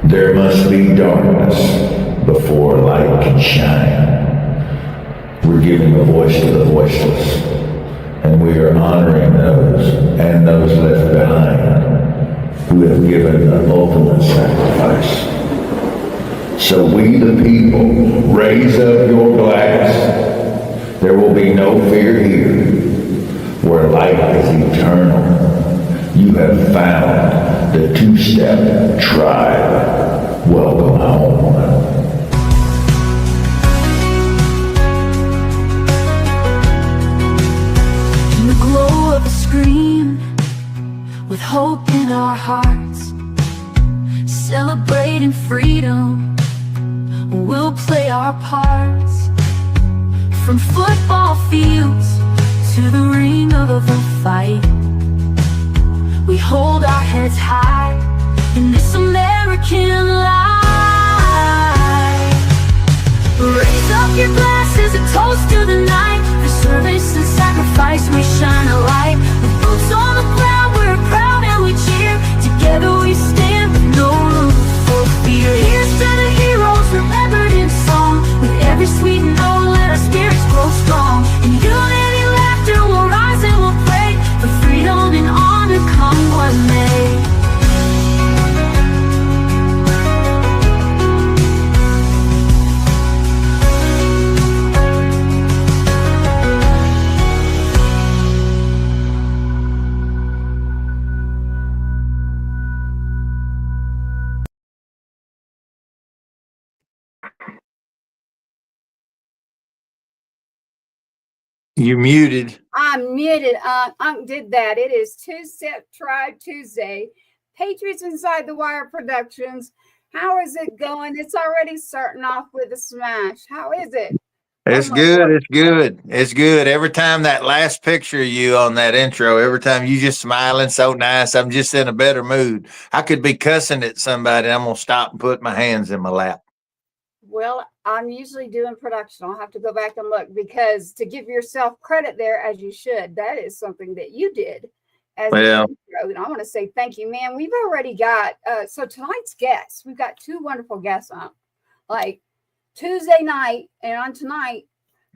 There must be darkness before light can shine. We're giving a voice to the voiceless, and we are honoring those and those left behind who have given the ultimate sacrifice. So we the people, raise up your glass. There will be no fear here, where light is eternal. You have found the two-step tribe. Welcome home. In the glow of a screen, with hope in our hearts, celebrating freedom, we'll play our parts. From football fields to the ring of a fight, we hold our heads high in this American life. Raise up your glasses, a toast to the night. For service and sacrifice, we shine a light. With boots on the ground, we're proud and we cheer. Together we stand with no room for fear. Here's to the heroes remembered in song. With every sweet note, let our spirits grow strong. In unity, laughter, we'll rise and we'll pray for freedom and honor, come what may. You muted. I'm muted. Unc did that. It is Two-Step Tribe Tuesday. Patriots Inside the Wire Productions. How is it going? It's already starting off with a smash. How is it? It's good. It's good. It's good. Every time that last picture of you on that intro, every time you just smiling so nice, I'm just in a better mood. I could be cussing at somebody. I'm going to stop and put my hands in my lap. Well, I'm usually doing production. I'll have to go back and look, because to give yourself credit there, as you should, that is something that you did. As well, and I want to say thank you, man. We've already got, so tonight's guests, we've got two wonderful guests on. Like Tuesday night and on tonight,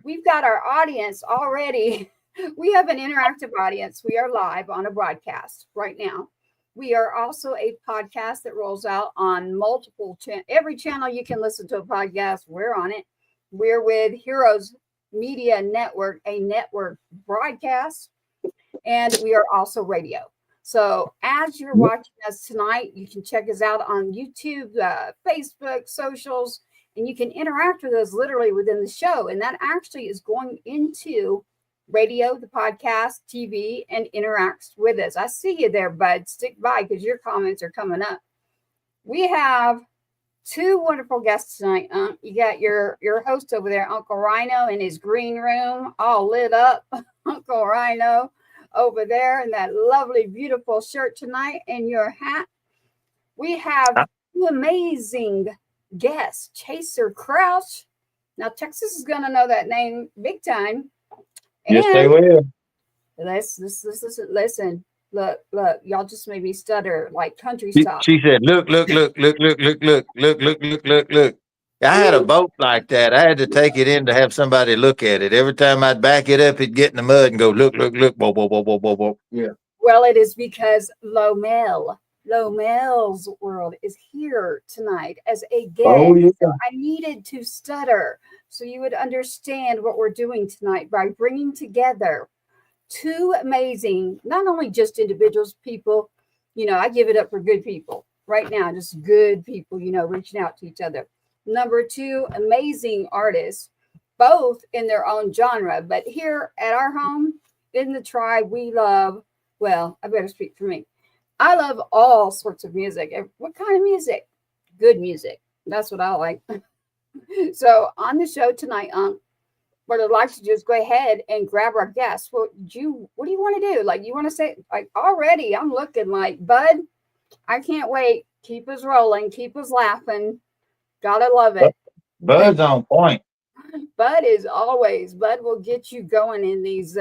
we've got our audience already. We have an interactive audience. We are live on a broadcast right now. We are also a podcast that rolls out on multiple every channel you can listen to a podcast. We're on it. We're with Heroes Media Network, a network broadcast, and we are also radio. So as you're watching us tonight, you can check us out on YouTube, Facebook, socials, and you can interact with us literally within the show. And that actually is going into radio, the podcast, TV, and interacts with us. I see you there, bud. Stick by, because your comments are coming up. We have two wonderful guests tonight. You got your host over there, Uncle Rhino, in his green room, all lit up. Uncle Rhino over there in that lovely, beautiful shirt tonight, and your hat. We have two amazing guests, Chaser Crouch. Now, Texas is going to know that name big time. Yes, they will. Listen. Look, y'all just made me stutter like country style. She said, look. I had a boat like that. I had to take it in to have somebody look at it. Every time I'd back it up, it'd get in the mud and go, look. Whoa. Yeah. Well, it is because Lomel's World is here tonight as a guest. Oh, yeah. So I needed to stutter so you would understand what we're doing tonight by bringing together two amazing, not only just individuals, people, I give it up for good people right now, just good people, reaching out to each other. Number two, amazing artists, both in their own genre, but here at our home in the tribe, we love, well, I better speak for me. I love all sorts of music. What kind of music? Good music. That's what I like. So on the show tonight, what I'd like to do is go ahead and grab our guests. What do you want to do? Like, you want to say, like, already I'm looking like, Bud, I can't wait. Keep us rolling. Keep us laughing. Gotta love it. Bud's on point. Bud will get you going in these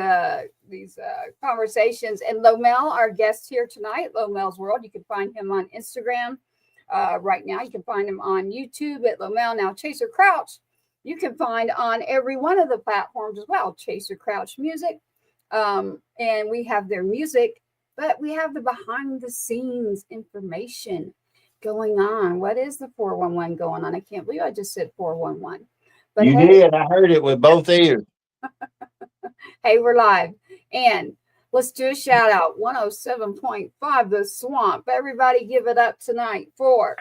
conversations. And Lomell, our guest here tonight, Lomel's World, you can find him on Instagram. right now. You can find him on YouTube at Lomell. Now, Chaser Crouch, you can find on every one of the platforms as well. Chaser Crouch Music. And we have their music, but we have the behind the scenes information going on. What is the 411 going on? I can't believe I just said 411. But You hey, did. I heard it with both ears. hey, we're live. And let's do a shout out. 107.5 The Swamp. Everybody give it up tonight for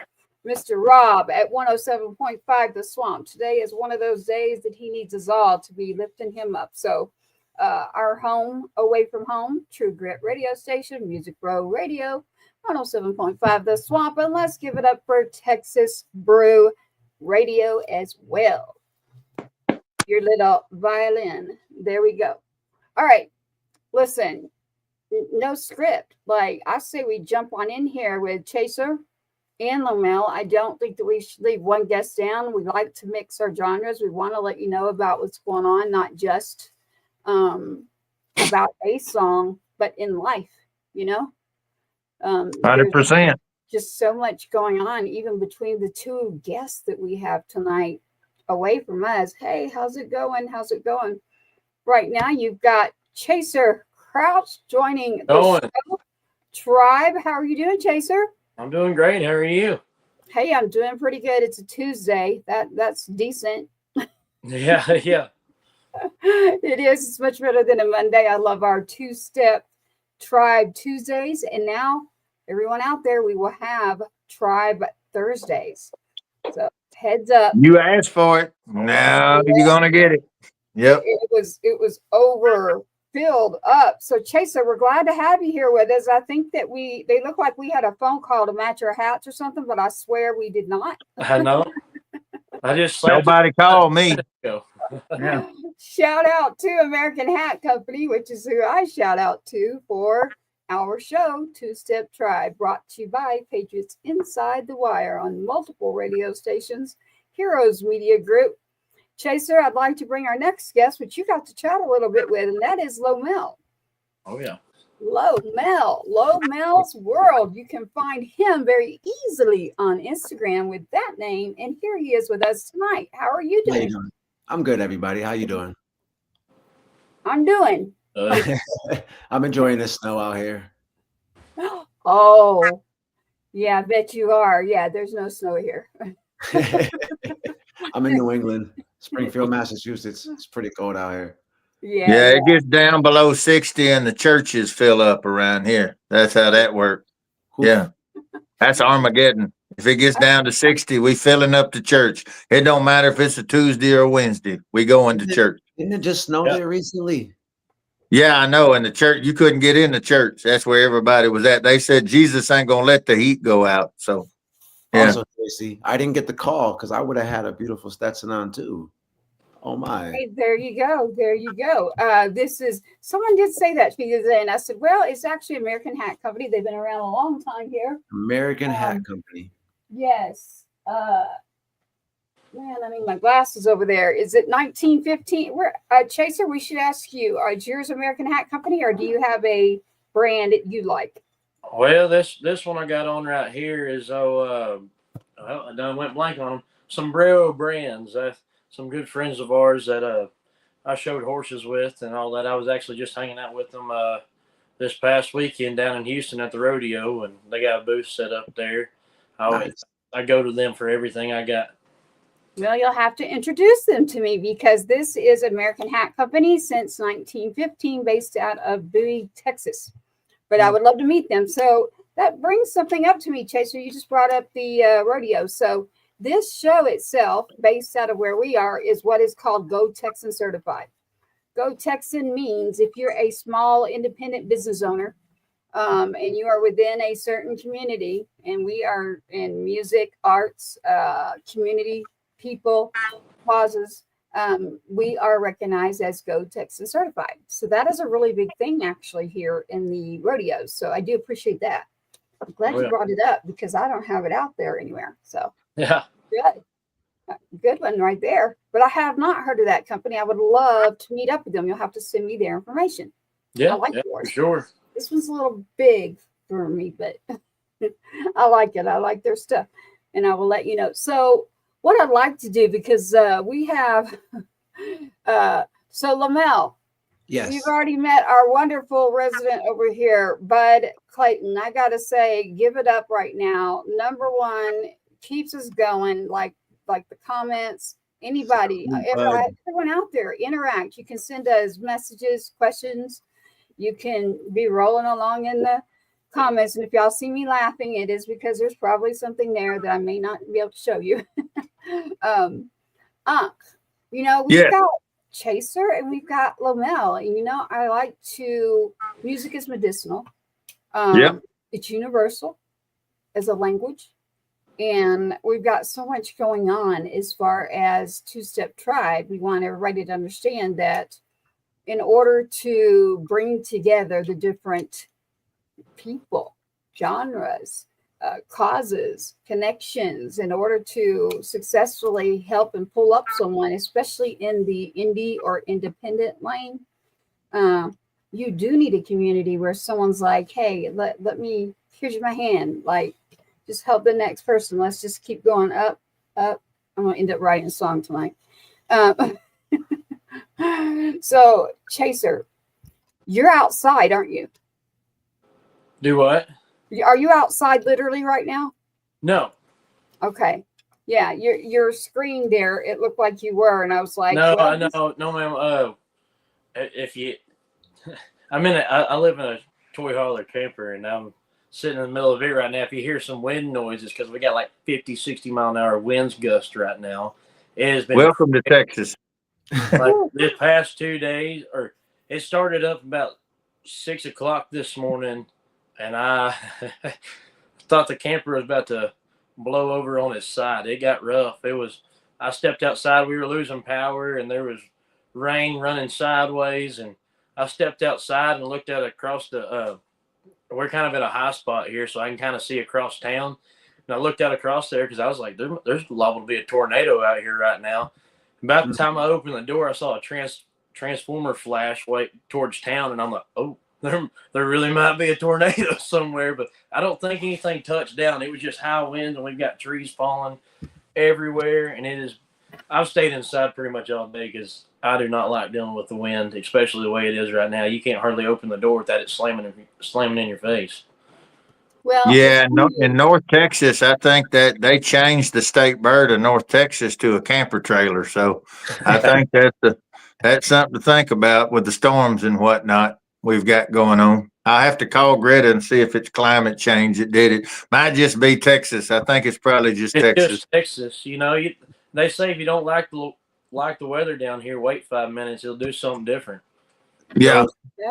Mr. Rob at 107.5 The Swamp. Today is one of those days that he needs us all to be lifting him up. So our home away from home, True Grit radio station, Music Row Radio, 107.5 The Swamp. And let's give it up for Texas Brew Radio as well. Your little violin. There we go. All right. Listen, no script. Like I say, we jump on in here with Chaser and Lomell. I don't think that we should leave one guest down. We like to mix our genres. We want to let you know about what's going on, not just about a song, but in life, you know. 100%. Just so much going on, even between the two guests that we have tonight away from us. Hey, how's it going? How's it going? Right now, you've got Chaser Crouch joining the show. Tribe. How are you doing, Chaser? I'm doing great. How are you? Hey, I'm doing pretty good. It's a Tuesday. That's decent. Yeah. It is. It's much better than a Monday. I love our two-step Tribe Tuesdays. And now, everyone out there, we will have Tribe Thursdays. So heads up. You asked for it. Now you're going to get it. Yep. It was over filled up. So Chaser, we're glad to have you here with us. I think that they look like we had a phone call to match our hats or something, but I swear we did not. I know. I just Nobody called me. Yeah. Shout out to American Hat Company, which is who I shout out to for our show, Two Step Tribe, brought to you by Patriots Inside the Wire on multiple radio stations, Heroes Media Group. Chaser, I'd like to bring our next guest, which you got to chat a little bit with, and that is Lomell. Oh, yeah. Lomell's World. You can find him very easily on Instagram with that name, and here he is with us tonight. How are you doing? How you doing? I'm good, everybody. How you doing? I'm doing. I'm enjoying the snow out here. Oh, yeah, I bet you are. Yeah, there's no snow here. I'm in New England, Springfield, Massachusetts. It's pretty cold out here. Yeah, it gets down below 60 and the churches fill up around here. That's how that works. Yeah, that's Armageddon. If it gets down to 60, we filling up the church. It don't matter if it's a Tuesday or a Wednesday. We going to church. Didn't it just snow there recently? Yeah, I know. In the church, you couldn't get in the church. That's where everybody was at. They said Jesus ain't gonna let the heat go out. So, yeah. Also, Tracy, I didn't get the call because I would have had a beautiful Stetson on too. Oh my! Hey, there you go. There you go. This is someone did say that to me today, and I said, "Well, it's actually American Hat Company. They've been around a long time here." American Hat Company. Yes. Man, I mean, my glasses over there. Is it 1915? Where, Chaser, we should ask you, is yours American Hat Company, or do you have a brand that you like? Well, this one I got on right here is I went blank on them. Sombrero brands. Some good friends of ours that I showed horses with and all that. I was actually just hanging out with them this past weekend down in Houston at the rodeo, and they got a booth set up there. I go to them for everything I got. Well, you'll have to introduce them to me because this is American Hat Company since 1915, based out of Bowie, Texas. But I would love to meet them. So that brings something up to me, Chaser. You just brought up the rodeo. So this show itself, based out of where we are, is what is called Go Texan Certified. Go Texan means if you're a small independent business owner and you are within a certain community, and we are in music, arts, community, people, causes, we are recognized as Go Texan Certified. So that is a really big thing actually here in the rodeos. So I do appreciate that. I'm glad you brought it up because I don't have it out there anywhere. So yeah, good one right there. But I have not heard of that company. I would love to meet up with them. You'll have to send me their information. Yeah, I like yours. yours. For sure. This one's a little big for me, but I like it. I like their stuff, and I will let you know. So, what I'd like to do, because we have, so Lomell, we've Yes. already met our wonderful resident over here, Bud Clayton. I got to say, give it up right now. Number one, keeps us going. Like the comments, anybody, everyone out there, interact. You can send us messages, questions. You can be rolling along in the comments. And if y'all see me laughing, it is because there's probably something there that I may not be able to show you. Unc, we've Yeah. got Chaser and we've got Lomell. And I like to, music is medicinal. Yep. It's universal as a language. And we've got so much going on as far as Two-Step Tribe. We want everybody to understand that in order to bring together the different people, genres, causes, connections, in order to successfully help and pull up someone, especially in the indie or independent lane, you do need a community where someone's like, hey, let me, here's my hand, like, just help the next person. Let's just keep going up, up. I'm going to end up writing a song tonight. So, Chaser, you're outside, aren't you? Do what? Are you outside literally right now? No. Okay. Yeah, your screen there, it looked like you were, and I was like, no, well, no, ma'am. If you, I live in a toy hauler camper, and I'm sitting in the middle of it right now. If you hear some wind noises, because we got like 50, 60 mile an hour winds gust right now. It has been Welcome to Texas. like the past 2 days, or it started up about 6 o'clock this morning, and I thought the camper was about to blow over on its side. It got rough. I stepped outside. We were losing power, and there was rain running sideways. And I stepped outside and looked out across the. We're kind of at a high spot here, so I can kind of see across town. And I looked out across there because I was like, "There's liable to be a tornado out here right now." About the time I opened the door, I saw a transformer flash way towards town, and I'm like, "Oh, there really might be a tornado somewhere." But I don't think anything touched down. It was just high winds, and we've got trees falling everywhere. And I've stayed inside pretty much all day because I do not like dealing with the wind, especially the way it is right now. You can't hardly open the door without it slamming in your face. well, Yeah, in North Texas, I think that they changed the state bird of North Texas to a camper trailer. So I think that's something to think about with the storms and whatnot we've got going on. I have to call Greta and see if it's climate change that did it. Might just be Texas. I think it's probably just It's Texas. just Texas. They say if you don't like the weather down here, wait 5 minutes. It'll do something different. Yeah.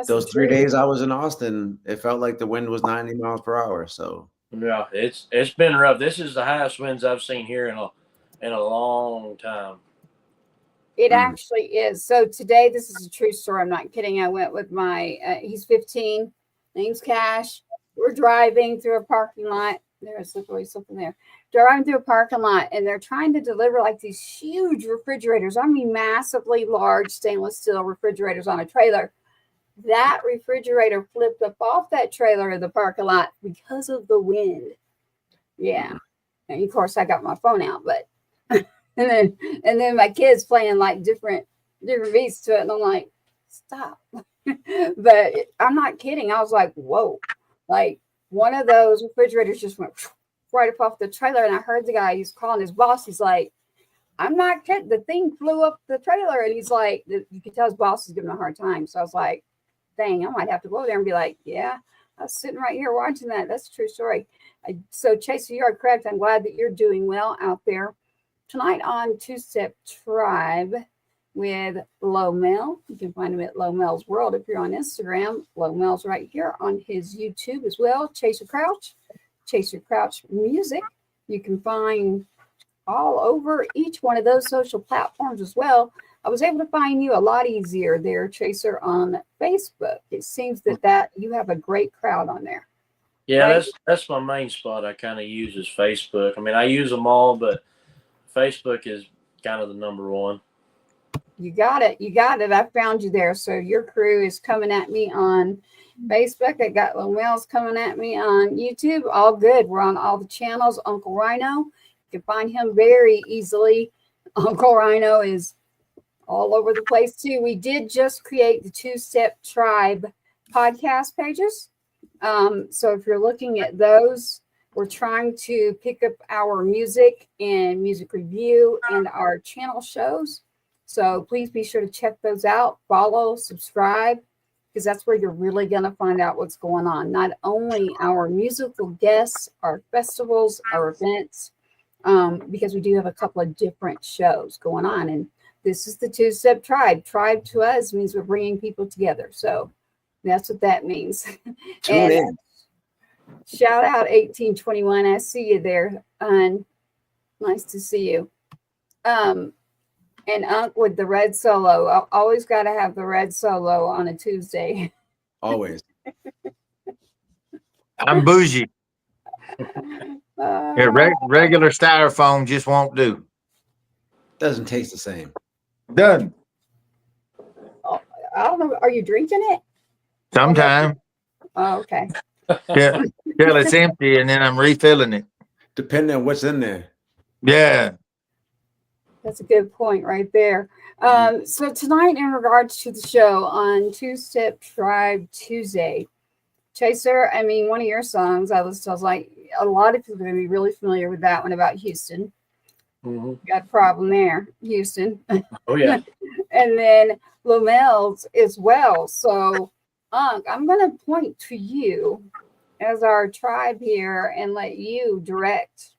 Those 3 days I was in Austin, it felt like the wind was 90 miles per hour. So Yeah, it's been rough. This is the highest winds I've seen here in a long time. it actually is. So today, this is a true story. I'm not kidding. I went with he's 15, name's Cash. We're driving through a parking lot. There's literally something there. Driving through a parking lot, and they're trying to deliver like these huge refrigerators. I mean, massively large stainless steel refrigerators on a trailer. That refrigerator flipped up off that trailer in the parking lot because of the wind. Yeah. And of course, I got my phone out, but and then my kids playing like different beats to it, and I'm like, stop. But I'm not kidding. I was like, whoa, like one of those refrigerators just went right up off the trailer, and I heard the guy, he's calling his boss. He's like, I'm not kidding. The thing flew up the trailer, and he's like, you could tell his boss is giving him a hard time. So I was like, dang, I might have to go there and be like, yeah, I was sitting right here watching that. That's a true story. So Chaser, you are correct. I'm glad that you're doing well out there. Tonight on Two-Step Tribe with Lomell. You can find him at Lomell's World if you're on Instagram. Lomell's right here on his YouTube as well. Chaser Crouch Music. You can find all over each one of those social platforms as well. I was able to find you a lot easier there, Chaser, on Facebook. It seems that you have a great crowd on there. Yeah, right? that's my main spot. I kind of use is Facebook. I mean, I use them all, but Facebook is kind of the number one. You got it. I found you there. So your crew is coming at me on Facebook. I got Lomell's coming at me on YouTube. All good. We're on all the channels. Uncle Rhino, you can find him very easily. Uncle Rhino is all over the place too. We did just create the Two-Step Tribe podcast pages. So if you're looking at those, we're trying to pick up our music and music review and our channel shows. So please be sure to check those out, follow, subscribe, because that's where you're really going to find out what's going on. Not only our musical guests, our festivals, our events, because we do have a couple of different shows going on. And this is the Two-Step Tribe. Tribe to us means we're bringing people together. So that's what that means. Tune in. Shout out 1821. I see you there, hon. Nice to see you. And Unc with the red solo. Always got to have the red solo on a Tuesday. Always. I'm bougie. Yeah, regular styrofoam just won't do. Doesn't taste the same. Done. I don't know. Are you drinking it? Sometime. Oh, okay. Yeah, till it's empty, and then I'm refilling it. Depending on what's in there. Yeah. That's a good point right there. So tonight, in regards to the show on Two-Step Tribe Tuesday, Chaser, I mean, one of your songs, I was like, a lot of people are going to be really familiar with that one about Houston. Mm-hmm. Got a problem there, Houston. Oh, yeah. And then Lomell's as well. So, Unc, I'm going to point to you as our tribe here and let you direct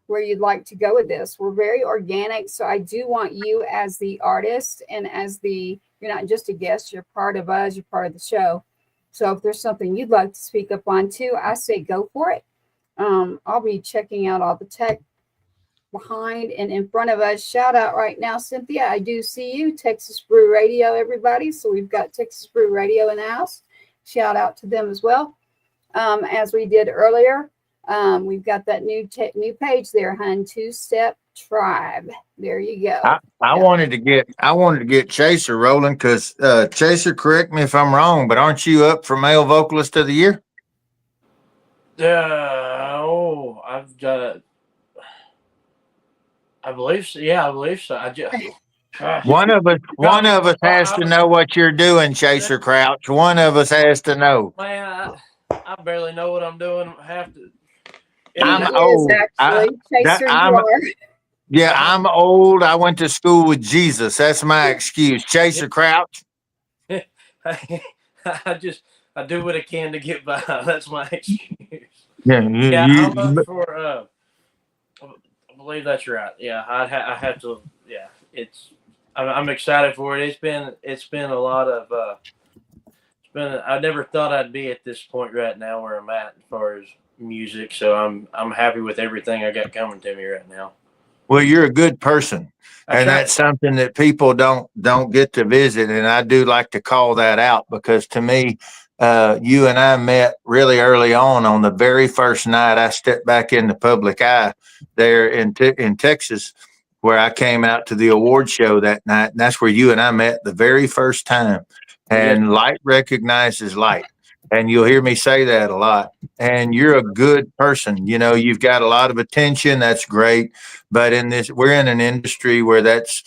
where you'd like to go with this. We're very organic, so I do want you as the artist and as you're not just a guest, you're part of us, you're part of the show. So if there's something you'd like to speak up on too, I say go for it. I'll be checking out all the tech behind and in front of us. Shout out right now, Cynthia. I do see you. Texas Brew Radio, everybody. So we've got Texas Brew Radio in the house. Shout out to them as well. As we did earlier, we've got that new page there, hun. Two-Step Tribe. There you go. I wanted to get Chaser rolling because Chaser, correct me if I'm wrong, but aren't you up for male vocalist of the year? I've got. I believe so. Yeah, I believe so. One of us has to know what you're doing, Chaser Crouch. One of us has to know. Man, I barely know what I'm doing. I have to. I'm old. Yeah, I'm old. I went to school with Jesus. That's my excuse. Chaser Crouch. I do what I can to get by. That's my excuse. Yeah, I'm up for. I believe that's right. Yeah, I have to. Yeah, I'm excited for it. It's been a lot of. I never thought I'd be at this point right now where I'm at as far as music. So I'm happy with everything I got coming to me right now. Well, you're a good person, and that's something that people don't get to visit. And I do like to call that out because to me, you and I met really early on the very first night I stepped back in the public eye there in Texas, where I came out to the award show that night. And that's where you and I met the very first time. And light recognizes light. And you'll hear me say that a lot. And you're a good person. You know, you've got a lot of attention. That's great. But we're in an industry where that's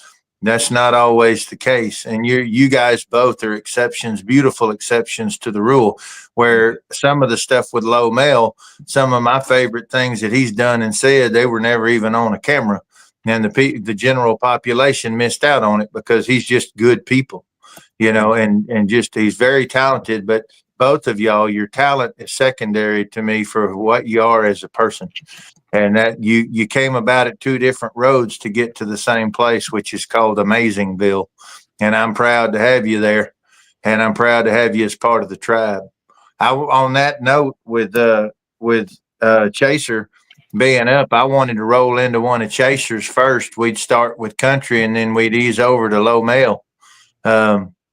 not always the case. And you guys both are exceptions, beautiful exceptions to the rule, where some of the stuff with Lomell, some of my favorite things that he's done and said, they were never even on a camera. And the general population missed out on it because he's just good people, you know, and just he's very talented. But both of y'all, your talent is secondary to me for what you are as a person. And that you came about it two different roads to get to the same place, which is called Amazingville. And I'm proud to have you there. And I'm proud to have you as part of the tribe. On that note, with Chaser being up, I wanted to roll into one of Chaser's first. We'd start with country and then we'd ease over to Lomell.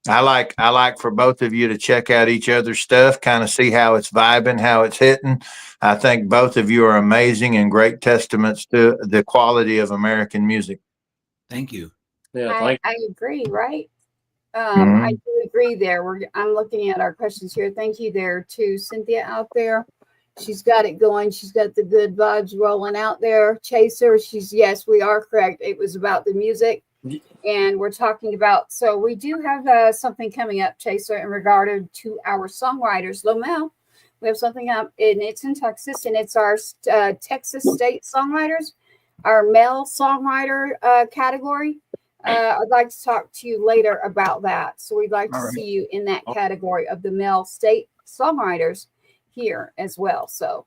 I like for both of you to check out each other's stuff, kind of see how it's vibing, how it's hitting. I think both of you are amazing and great testaments to the quality of American music. Thank you. Yeah, I agree, right? I do agree there. I'm looking at our questions here. Thank you there to Cynthia out there. She's got it going. She's got the good vibes rolling out there. Chaser, yes, we are correct. It was about the music. And we're talking about, so we do have something coming up, Chaser, in regard to our songwriters. Lomell, we have something up, and it's in Texas, and it's our Texas State Songwriters, our male songwriter category. I'd like to talk to you later about that. So we'd like to see you in that category of the male state songwriters here as well. So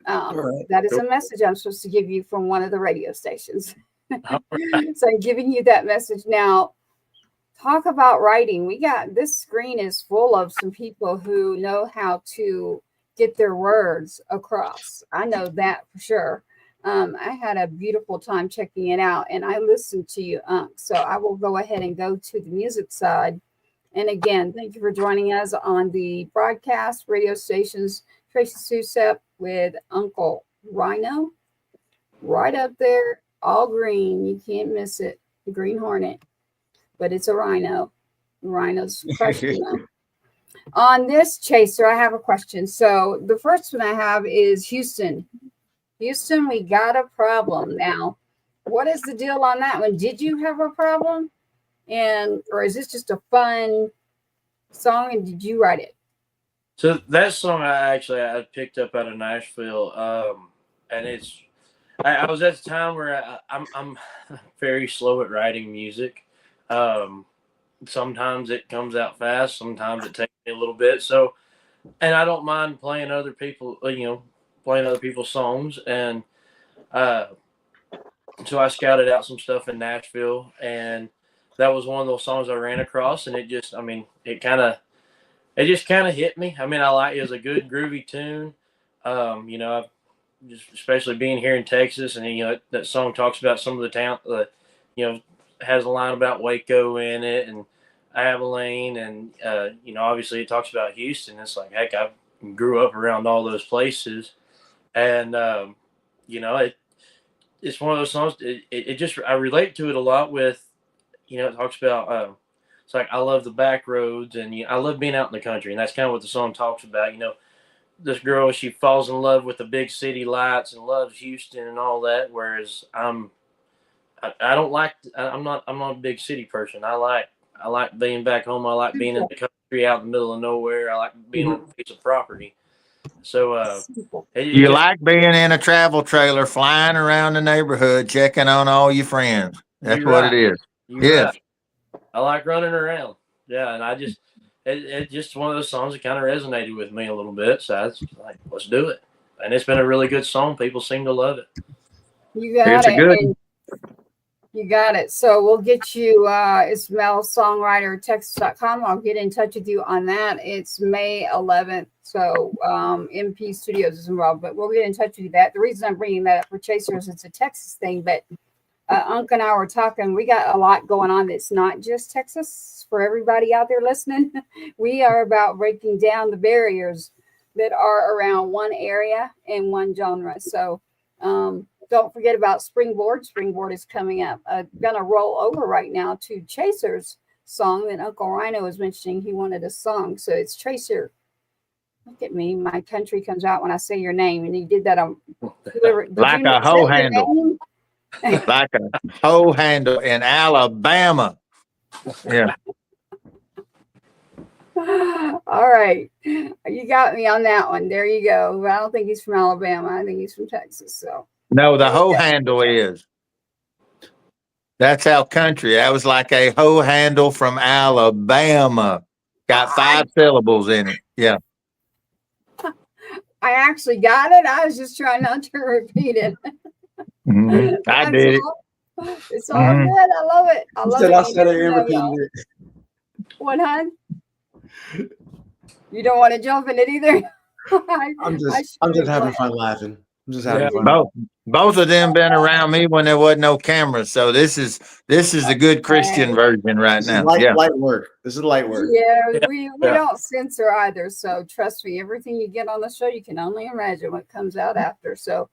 that is a message I'm supposed to give you from one of the radio stations. So I'm giving you that message now. Talk about writing. This screen is full of some people who know how to get their words across. I know that for sure. I had a beautiful time checking it out, and I listened to you, so I will go ahead and go to the music side. And again, thank you for joining us on the broadcast radio stations. Tracy Susep with Uncle Rhino, right up there, all green. You can't miss it. The Green Hornet, but it's a rhino. The rhino's crushing them. On this, Chaser, I have a question. So the first one I have is Houston. Houston, we got a problem now. What is the deal on that one? Did you have a problem? Or is this just a fun song, and did you write it? So that song I picked up out of Nashville, and I was at the time where I'm very slow at writing music. Sometimes it comes out fast, sometimes it takes me a little bit. So, and I don't mind playing other people, playing other people's songs, and so I scouted out some stuff in Nashville, and that was one of those songs I ran across, and it just kind of hit me. I mean, it was a good groovy tune. Just especially being here in Texas, and that song talks about some of the town, has a line about Waco in it and Abilene, and obviously it talks about Houston. It's like, heck, I grew up around all those places, and it's one of those songs. I relate to it a lot with, it talks about it's like, I love the back roads, and I love being out in the country, and that's kind of what the song talks about. This girl, she falls in love with the big city lights and loves Houston and all that, whereas I'm not a big city person. I like being back home. I like being in the country, out in the middle of nowhere. I like being on a piece of property. So you like being in a travel trailer, flying around the neighborhood, checking on all your friends. That's what it is. Yes. Right. I like running around. Yeah, and it's just one of those songs that kind of resonated with me a little bit. So I was like, let's do it. And it's been a really good song. People seem to love it. You got it. You got it. So we'll get you, it's Mel Songwriter, Texas.com. I'll get in touch with you on that. It's May 11th. So MP Studios is involved, but we'll get in touch with you. The reason I'm bringing that up for Chaser is it's a Texas thing, but Unc and I were talking, we got a lot going on that's not just Texas. For everybody out there listening, we are about breaking down the barriers that are around one area and one genre. So don't forget about Springboard. Springboard is coming up. I'm going to roll over right now to Chaser's song that Uncle Rhino was mentioning. He wanted a song. So it's Chaser. Look at me. My country comes out when I say your name. And he did that on whoever. Like a hoe handle. Like a hoe handle in Alabama. Yeah. All right. You got me on that one. There you go. But I don't think he's from Alabama. I think he's from Texas. So no, the hoe handle is. That's our country. That was like a hoe handle from Alabama. Got 5 syllables in it. Yeah. I actually got it. I was just trying not to repeat it. I did it. It's all good. I love it. I love it. I said it and repeated it. What, hon? You don't want to jump in it either? I'm just having fun laughing. I'm just having fun. Both of them been around me when there wasn't no cameras. So this is the good Christian version right now. Light work. This is light work. Yeah, we don't censor either. So trust me, everything you get on the show, you can only imagine what comes out after. So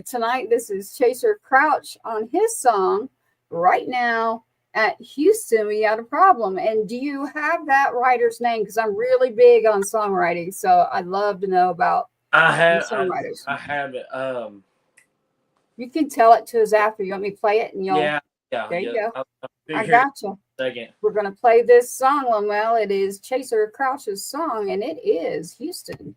tonight, this is Chaser Crouch on his song Right Now at Houston, we got a problem. And do you have that writer's name? Because I'm really big on songwriting, so I'd love to know about songwriters. I have it. You can tell it to us after. You want me to play it? And you'll, Yeah. there you go. I'll I figure it got you. out in a second. We're going to play this song, Lomell. It is Chaser Crouch's song, and it is Houston.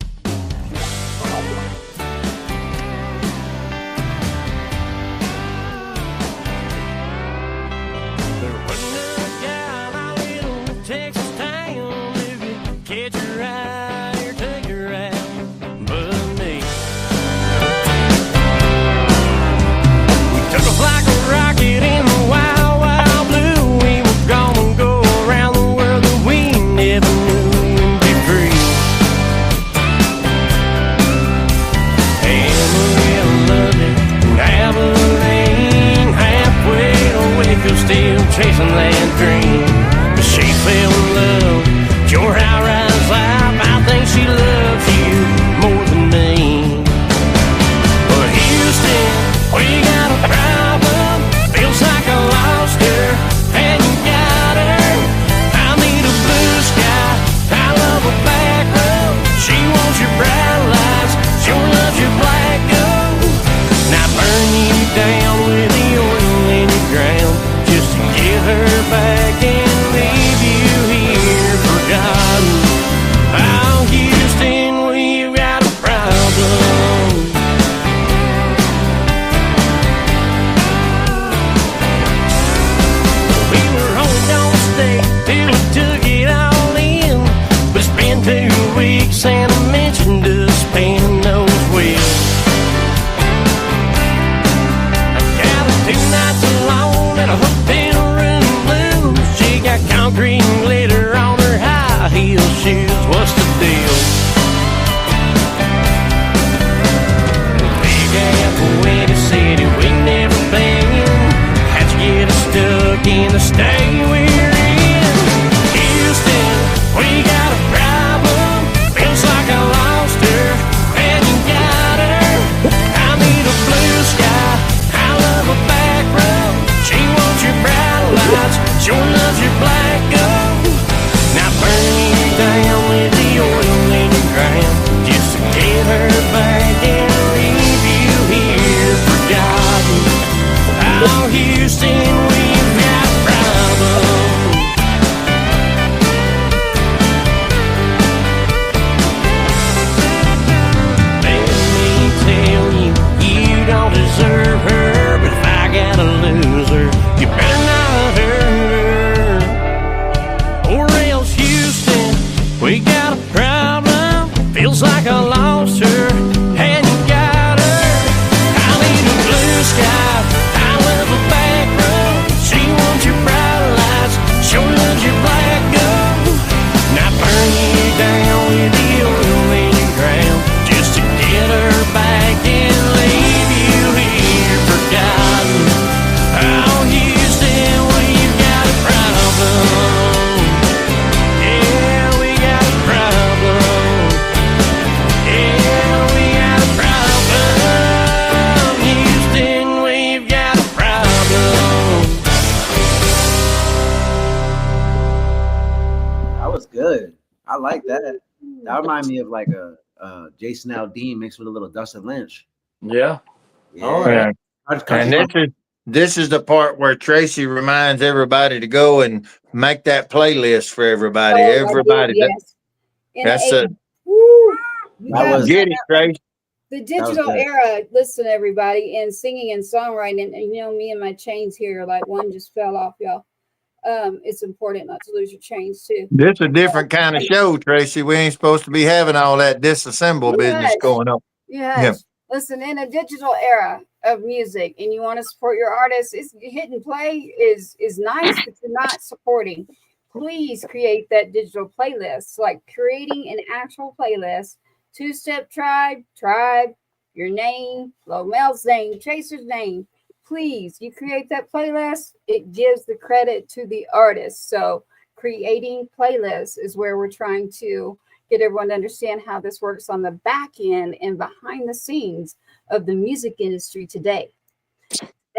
Texas town, if you catch her right or take her out, but me. We took off like a rocket in the wild, wild blue. We were gonna go around the world that we never knew and be free. Amarillo, London, and Abilene, halfway to Waco, still chasing that dream. She fell in love, your high-rise life. I think she loves you more than me. But Houston, we got a problem. Feels like I lost her, and you got her. I need a blue sky, I love a back road. She wants your bright lights, sure loves your black gold. Now burn you down with the oil in the ground, just to get her back in. Oh, Houston, we've got a problem. We were only gonna stay till we took it all in, but it's been 2 weeks and I mentioned us spinning those wheels. I got her 2 nights alone at a hotel room blue. She got concrete and glitter on her heel shoes. What's the deal? Big apple in the city we never been. Had to get us stuck in the state we're in. Houston, we got a problem. Feels like I lost her, and you got her. I need a blue sky, I love a back road. She wants your bright lights, sure loves your black gold. Now burn you down with the oil in the ground, just to get her back and leave you here forgotten. Oh, Houston, we've got a problem. Let me tell you, you don't deserve her, but if I gotta lose her, you better not hurt her. Or else, Houston, we got a problem. Feels like I lost her, and you got her. I need a blue sky, I love a back road. She wants your bright lights, sure loves your black gold. Now burn you down with the oil in the ground, just to get her back and leave you here forgotten. Oh, Houston, we've got a problem. Good. I like that. That reminds me of like a Jason Aldean mixed with a little Dustin Lynch. Yeah. Yeah. All right. And this is the part where Tracy reminds everybody to go and make that playlist for everybody. Oh, Everybody. yes. That's it. That was Get it, Tracy. The digital good. era, listen, everybody, and singing and songwriting. And you know, me and my chains here, like one just fell off, y'all. It's important not to lose your chains too. This is a different kind of show, Tracy. We ain't supposed to be having all that disassemble business going on. Yes. Yeah. Listen, in a digital era of music, and you want to support your artists, it's hit and play is nice, but you're not supporting. Please create that digital playlist, like creating an actual playlist. 2-Step Tribe, your name, Lomell's name, Chaser's name. Please, you create that playlist, it gives the credit to the artist. So creating playlists is where we're trying to get everyone to understand how this works on the back end and behind the scenes of the music industry today.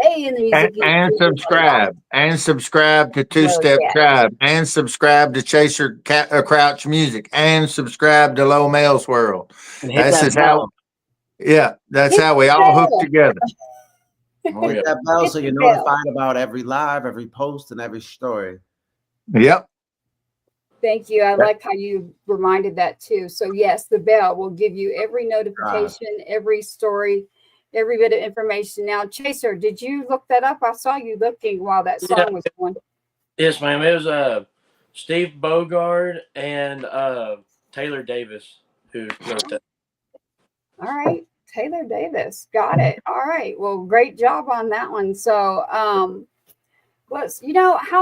stay in the music And industry for a long subscribe. And subscribe to Two well, Step yeah. Tribe. And subscribe to Chaser Crouch Music. And subscribe to Lomell's World. And hit This that is how, bell. yeah, that's Hit how we the all hook bell. together. Oh Hit yeah. that bell Hit so the you're bell. notified about every live, every post, and every story. Yep. Thank you. I like how you reminded that too. So yes, the bell will give you every notification, every story, every bit of information. Now, Chaser, did you look that up? I saw you looking while that Yeah. song was going. Yes, ma'am. It was Steve Bogard and Taylor Davis who wrote that. All right, Taylor Davis. Got it. All right. Well, great job on that one. So, how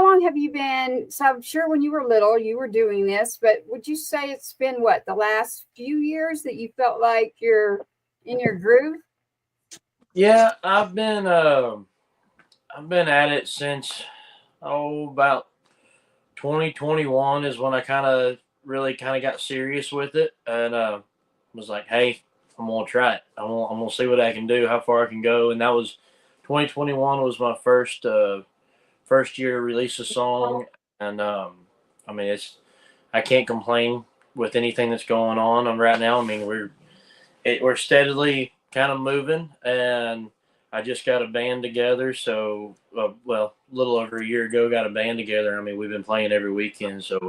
long have you been? So I'm sure when you were little, you were doing this, but would you say it's been what, the last few years that you felt like you're in your groove? Yeah, I've been at it since about 2021 is when I really got serious with it and was like, hey, I'm gonna try it. I'm gonna see what I can do, how far I can go, and that was 2021 was my first year to release a song, and I mean I can't complain with anything that's going on right now. I mean we're steadily kind of moving, and I just got a band together. So, a little over a year ago, got a band together. I mean, we've been playing every weekend. So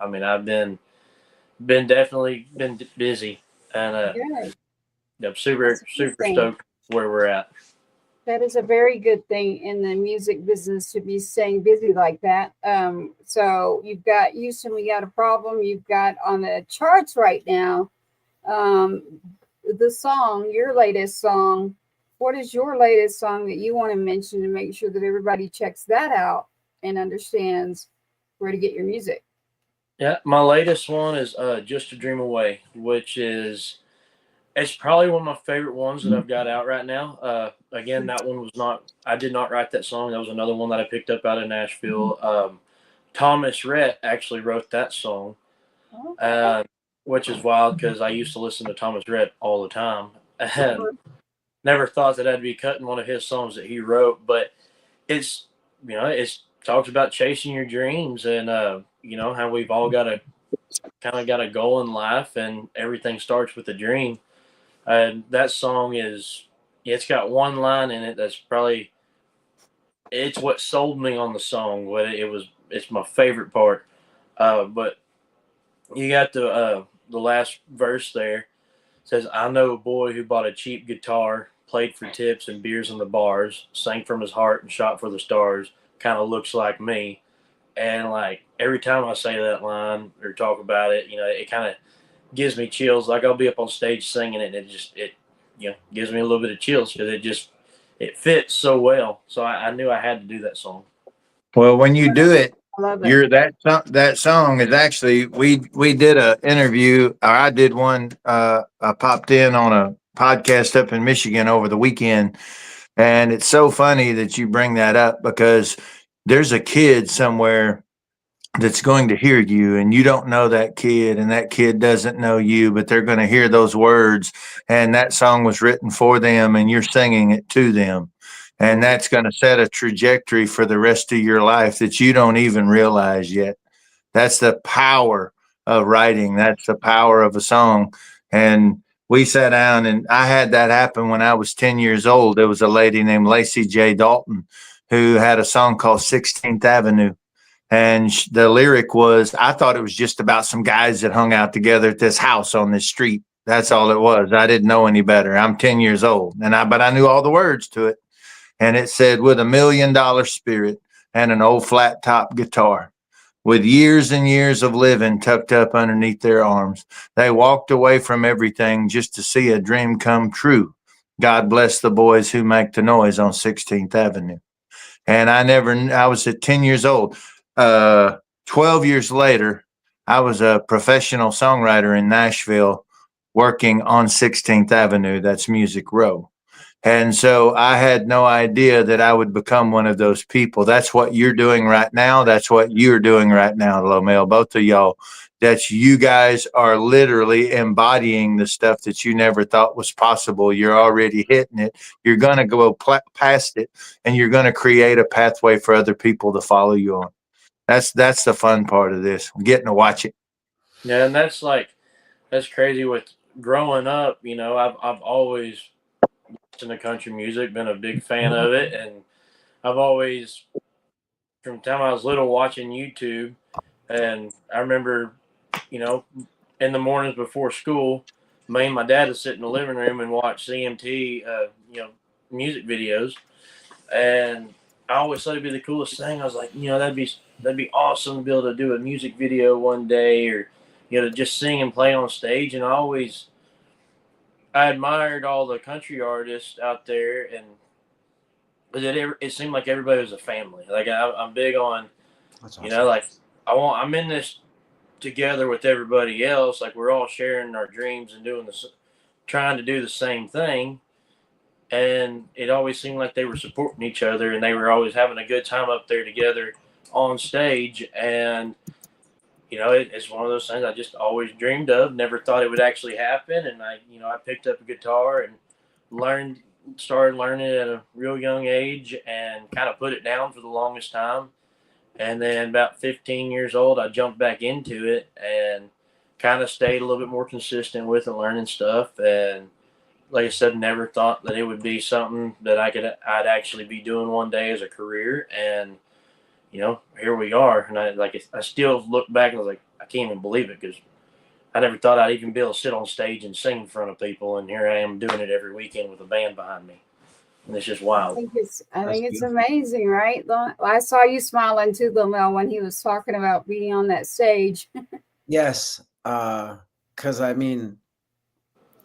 I've been definitely been busy, and Good. I'm super That's a good thing. stoked where we're at. That is a very good thing in the music business to be staying busy like that. So you've got Houston, We Got a Problem. You've got on the charts right now, the song, your latest song. What is your latest song that you want to mention to make sure that everybody checks that out and understands where to get your music? Yeah, my latest one is "Just a Dream Away," which is it's probably one of my favorite ones that I've got out right now. Again, that one was not I did not write that song. That was another one that I picked up out of Nashville. Thomas Rhett actually wrote that song, which is wild because I used to listen to Thomas Rhett all the time, and never thought that I'd be cutting one of his songs that he wrote. But it's it's talks about chasing your dreams and how we've all got a got a goal in life, and everything starts with a dream. And that song it's got one line in it that's probably it's what sold me on the song. It's my favorite part. But you got the last verse there. It says, "I know a boy who bought a cheap guitar, played for tips and beers in the bars, sang from his heart and shot for the stars. Kind of looks like me." And like every time I say that line or talk about it, it kind of gives me chills. Like I'll be up on stage singing it, and it gives me a little bit of chills because it fits so well. So I knew I had to do that song. Well, when you do it, I love it. that song is actually we did a interview, or I did one. I popped in on a podcast up in Michigan over the weekend, and it's so funny that you bring that up because there's a kid somewhere that's going to hear you, and you don't know that kid, and that kid doesn't know you, but they're going to hear those words, and that song was written for them, and you're singing it to them. And that's going to set a trajectory for the rest of your life that you don't even realize yet. That's the power of writing. That's the power of a song. And we sat down, and I had that happen when I was 10 years old. There was a lady named Lacey J. Dalton who had a song called 16th Avenue. And the lyric was, I thought it was just about some guys that hung out together at this house on this street. That's all it was. I didn't know any better. I'm 10 years old, but I knew all the words to it. And it said, with $1 million spirit and an old flat top guitar, with years and years of living tucked up underneath their arms, they walked away from everything just to see a dream come true. God bless the boys who make the noise on 16th Avenue. And I was at 10 years old. 12 years later, I was a professional songwriter in Nashville working on 16th Avenue. That's Music Row. And so I had no idea that I would become one of those people. That's what you're doing right now. That's what you're doing right now, Lomell. Both of y'all, that you guys are literally embodying the stuff that you never thought was possible. You're already hitting it. You're going to go past it, and you're going to create a pathway for other people to follow you on. That's the fun part of this. I'm getting to watch it. Yeah, and that's crazy with growing up. I've always listened to country music, been a big fan of it, and I've always, from the time I was little, watching YouTube. And I remember, you know, in the mornings before school, me and my dad would sit in the living room and watch CMT, music videos. And I always thought it'd be the coolest thing. I was like, that'd be awesome to be able to do a music video one day, or to just sing and play on stage. And I admired all the country artists out there, and it seemed like everybody was a family. Like I'm big on, That's awesome. I'm in this together with everybody else. Like we're all sharing our dreams and trying to do the same thing. And it always seemed like they were supporting each other, and they were always having a good time up there together on stage. And it's one of those things I just always dreamed of. Never thought it would actually happen. And I picked up a guitar and started learning at a real young age, and kind of put it down for the longest time. And then about 15 years old, I jumped back into it and kind of stayed a little bit more consistent with it, learning stuff. And like I said, never thought that it would be something that I'd actually be doing one day as a career. And here we are. And I still look back and I was like, I can't even believe it, because I never thought I'd even be able to sit on stage and sing in front of people. And here I am doing it every weekend with a band behind me. And it's just I wild. think it's beautiful. amazing, right? I saw you smiling too, Lomell, when he was talking about being on that stage. Yes, because I mean,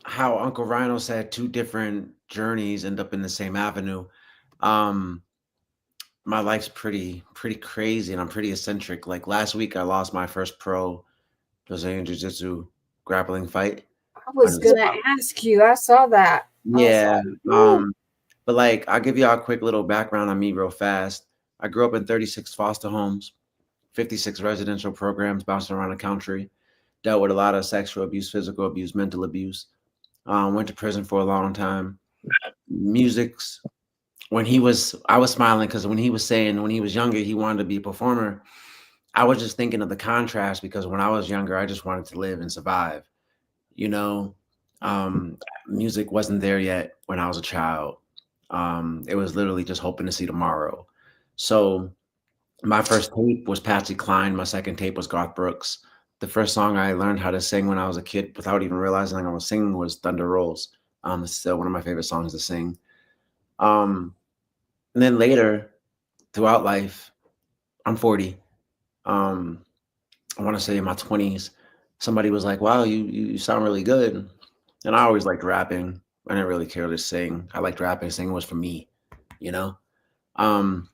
how Uncle Rhino said two different journeys end up in the same avenue. Um, my life's pretty crazy, and I'm pretty eccentric. Like last week, I lost my first pro Brazilian Jiu-Jitsu grappling fight. I was gonna ask you. I saw that. Yeah. Ooh. But like, I'll give y'all a quick little background on me real fast. I grew up in 36 foster homes, 56 residential programs bouncing around the country. Dealt with a lot of sexual abuse, physical abuse, mental abuse. Went to prison for a long time. Music's I was smiling because when he was saying when he was younger he wanted to be a performer, I was just thinking of the contrast, because when I was younger I just wanted to live and survive. You know, music wasn't there yet when I was a child. It was literally just hoping to see tomorrow. So my first tape was Patsy Cline. My second tape was Garth Brooks. The first song I learned how to sing when I was a kid without even realizing I was singing was Thunder Rolls. It's still one of my favorite songs to sing. And then later, throughout life, I'm 40. I want to say in my 20s, somebody was like, wow, you sound really good. And I always liked rapping. I didn't really care to sing. I liked rapping. Singing was for me, you know? And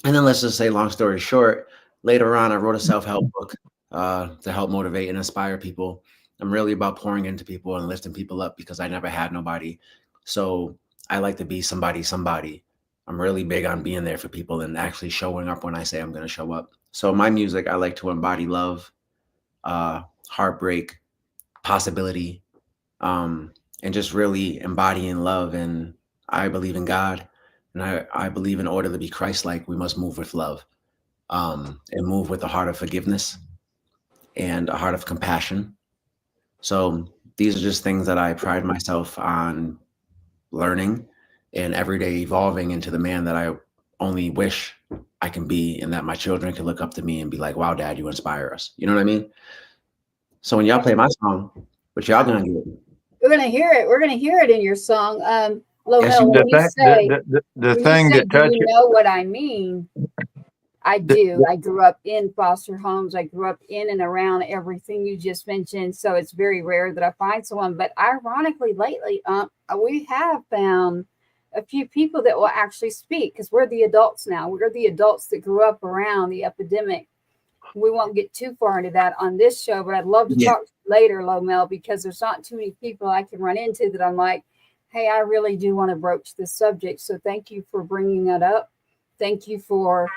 then let's just say, long story short, later on, I wrote a self-help book to help motivate and inspire people. I'm really about pouring into people and lifting people up, because I never had nobody. So I like to be somebody. I'm really big on being there for people and actually showing up when I say I'm going to show up. So my music, I like to embody love, heartbreak, possibility, and just really embodying love. And I believe in God. And I believe in order to be Christ-like, we must move with love, and move with a heart of forgiveness and a heart of compassion. So these are just things that I pride myself on learning and every day evolving into the man that I only wish I can be, and that my children can look up to me and be like, wow, Dad, you inspire us. You know what I mean? So when y'all play my song, what y'all gonna do? We're gonna hear it. We're gonna hear it in your song. Yes, Lomell, when you say, The thing that do touches you know what I mean? I do. I grew up in foster homes. I grew up in and around everything you just mentioned. So it's very rare that I find someone. But ironically, lately, we have found a few people that will actually speak, because we're the adults now. We're the adults that grew up around the epidemic. We won't get too far into that on this show, but I'd love to talk later, Lomell, because there's not too many people I can run into that I'm like, hey, I really do want to broach this subject. So thank you for bringing that up. Thank you for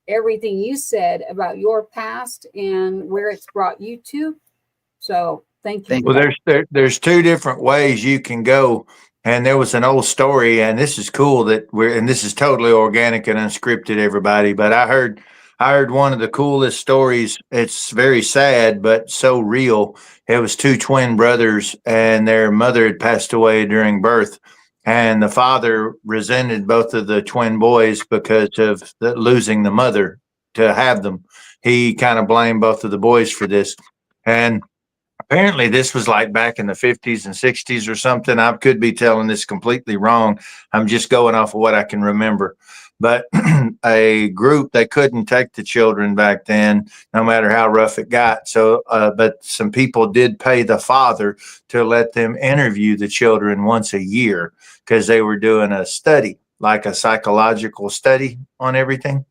everything you said about your past and where it's brought you to. So thank you. Thank for Well, that. there's two different ways you can go, and there was an old story, and this is cool that and this is totally organic and unscripted, everybody. But I heard one of the coolest stories. It's very sad, but so real. It was two twin brothers, and their mother had passed away during birth, and the father resented both of the twin boys because of losing the mother to have them. He kind of blamed both of the boys for this, and apparently this was like back in the 50s and 60s or something. I could be telling this completely wrong. I'm just going off of what I can remember. But a group, they couldn't take the children back then, no matter how rough it got. So, but some people did pay the father to let them interview the children once a year because they were doing a study, like a psychological study on everything.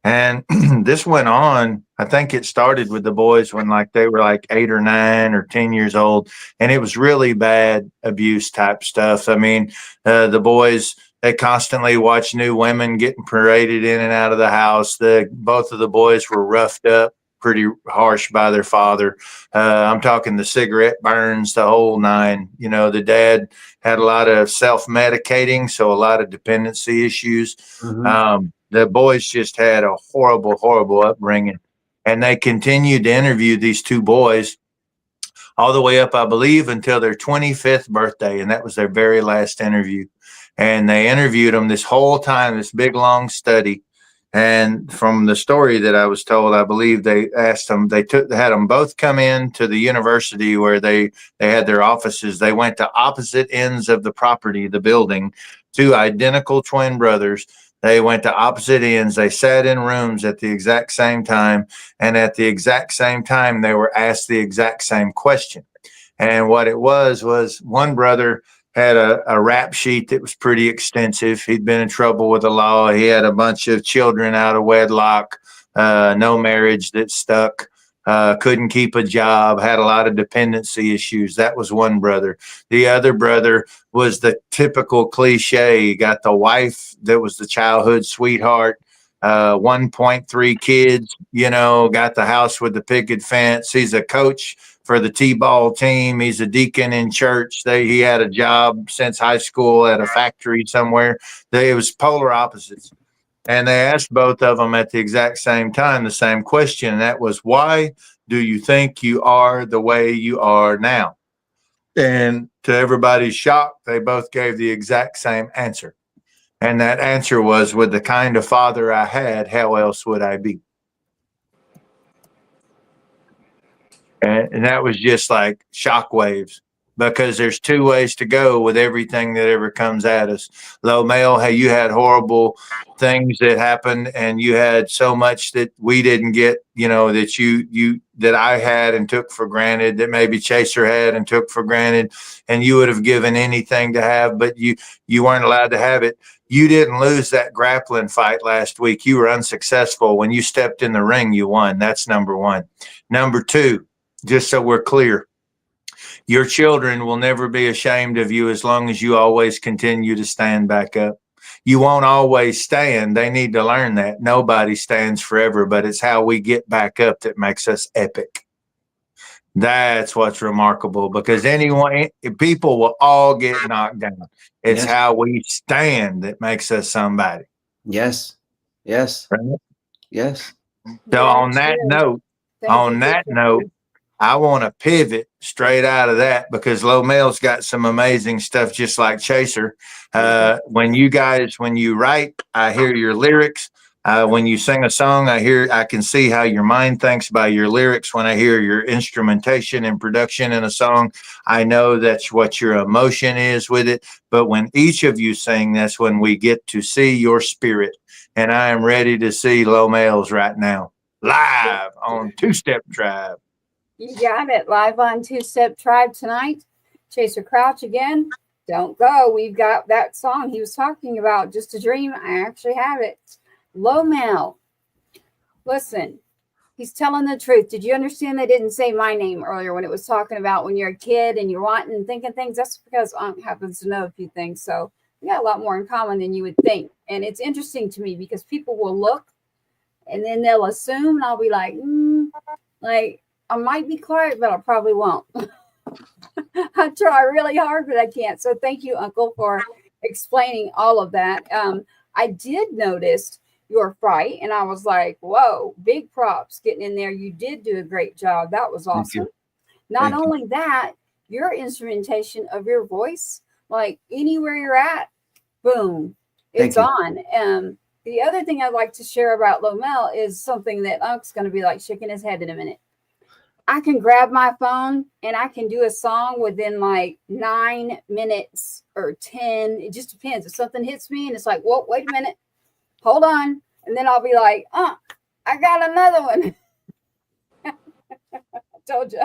And this went on. I think it started with the boys when like they were like 8 or 9 or 10 years old, and it was really bad abuse type stuff. I mean, the boys, they constantly watched new women getting paraded in and out of the house. The both of the boys were roughed up pretty harsh by their father. I'm talking the cigarette burns, the whole nine. You know, the dad had a lot of self medicating, so a lot of dependency issues. The boys just had a horrible, horrible upbringing. And they continued to interview these two boys all the way up, I believe, until their 25th birthday. And that was their very last interview. And they interviewed them this whole time, this big, long study. And from the story that I was told, I believe they asked them, they had them both come in to the university where they had their offices. They went to opposite ends of the property, the building, two identical twin brothers. They went to opposite ends. They sat in rooms at the exact same time. And at the exact same time, they were asked the exact same question. And what it was one brother had a rap sheet that was pretty extensive. He'd been in trouble with the law. He had a bunch of children out of wedlock, no marriage that stuck. Couldn't keep a job, had a lot of dependency issues. That was one brother. The other brother was the typical cliche. He got the wife that was the childhood sweetheart, 1.3 kids, you know, got the house with the picket fence. He's a coach for the T-ball team. He's a deacon in church. He had a job since high school at a factory somewhere. It was polar opposites. And they asked both of them at the exact same time the same question, and that was, why do you think you are the way you are now? And to everybody's shock, they both gave the exact same answer. And that answer was, with the kind of father I had, how else would I be? And that was just like shockwaves, because there's two ways to go with everything that ever comes at us. Lomell, hey, you had horrible things that happened, and you had so much that we didn't get, you know, that that I had and took for granted, that maybe Chaser had and took for granted, and you would have given anything to have, but you weren't allowed to have it. You didn't lose that grappling fight last week. You were unsuccessful. When you stepped in the ring, you won. That's number one. Number two, just so we're clear, your children will never be ashamed of you as long as you always continue to stand back up. You won't always stand. They need to learn that. Nobody stands forever, but it's how we get back up that makes us epic. That's what's remarkable, because people will all get knocked down. It's how we stand that makes us somebody. Yes. Yes. Right? Yes. So on that note, I want to pivot straight out of that, because Lomell's got some amazing stuff, just like Chaser. When you write, I hear your lyrics. When you sing a song, I can see how your mind thinks by your lyrics. When I hear your instrumentation and production in a song, I know that's what your emotion is with it. But when each of you sing, that's when we get to see your spirit. And I am ready to see Lomell's right now, live on Two Step Tribe. You got it. Live on Two Step Tribe tonight. Chaser Crouch again. Don't go. We've got that song he was talking about, Just a Dream. I actually have it. Lomell. Listen, he's telling the truth. Did you understand they didn't say my name earlier when it was talking about when you're a kid and you're wanting and thinking things? That's because Unc happens to know a few things. So we got a lot more in common than you would think. And it's interesting to me because people will look and then they'll assume, and I'll be like, like I might be quiet, but I probably won't. I try really hard, but I can't. So thank you, Uncle, for explaining all of that. I did notice your fright, and I was like, whoa, big props getting in there. You did do a great job. That was awesome. Not only that, your instrumentation of your voice, like anywhere you're at, boom, it's on. The other thing I'd like to share about Lomell is something that Unc's going to be like shaking his head in a minute. I can grab my phone and I can do a song within like 9 minutes or 10. It just depends. If something hits me and it's like, whoa, wait a minute, hold on. And then I'll be like, I got another one. I told you.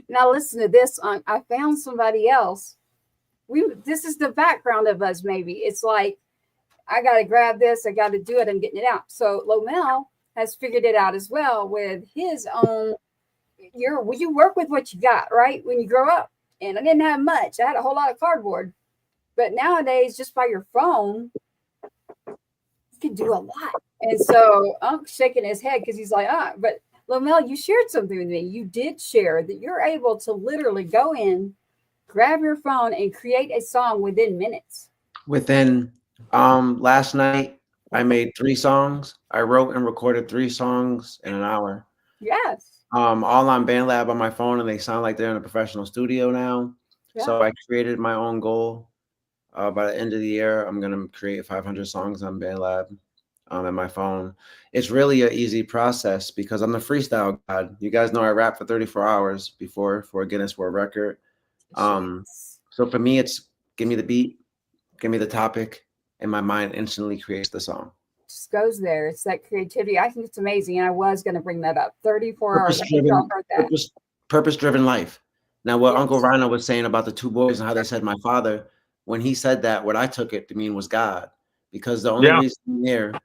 Now listen to this. I found somebody else. This is the background of us, maybe. It's like, I got to grab this. I got to do it. I'm getting it out. So Lomell has figured it out as well with his own. You work with what you got, right? When you grow up. And I didn't have much. I had a whole lot of cardboard. But nowadays, just by your phone, you can do a lot. And so I'm shaking his head because he's like, but Lomell, you shared something with me. You did share that you're able to literally go in, grab your phone, and create a song within minutes. Within last night, I made 3 songs. I wrote and recorded 3 songs in an hour. Yes. All on BandLab on my phone, and they sound like they're in a professional studio now. Yeah. So I created my own goal. By the end of the year, I'm going to create 500 songs on BandLab on my phone. It's really an easy process because I'm the freestyle god. You guys know I rapped for 34 hours before for a Guinness World Record. So for me, it's give me the beat, give me the topic, and my mind instantly creates the song. Just goes there. It's that creativity. I think it's amazing. And I was going to bring that up. 34 hours. I think y'all heard that. Purpose-driven life. Now, what Uncle Rhino was saying about the 2 boys and how they said my father, when he said that, what I took it to mean was God. Because the only reason I'm here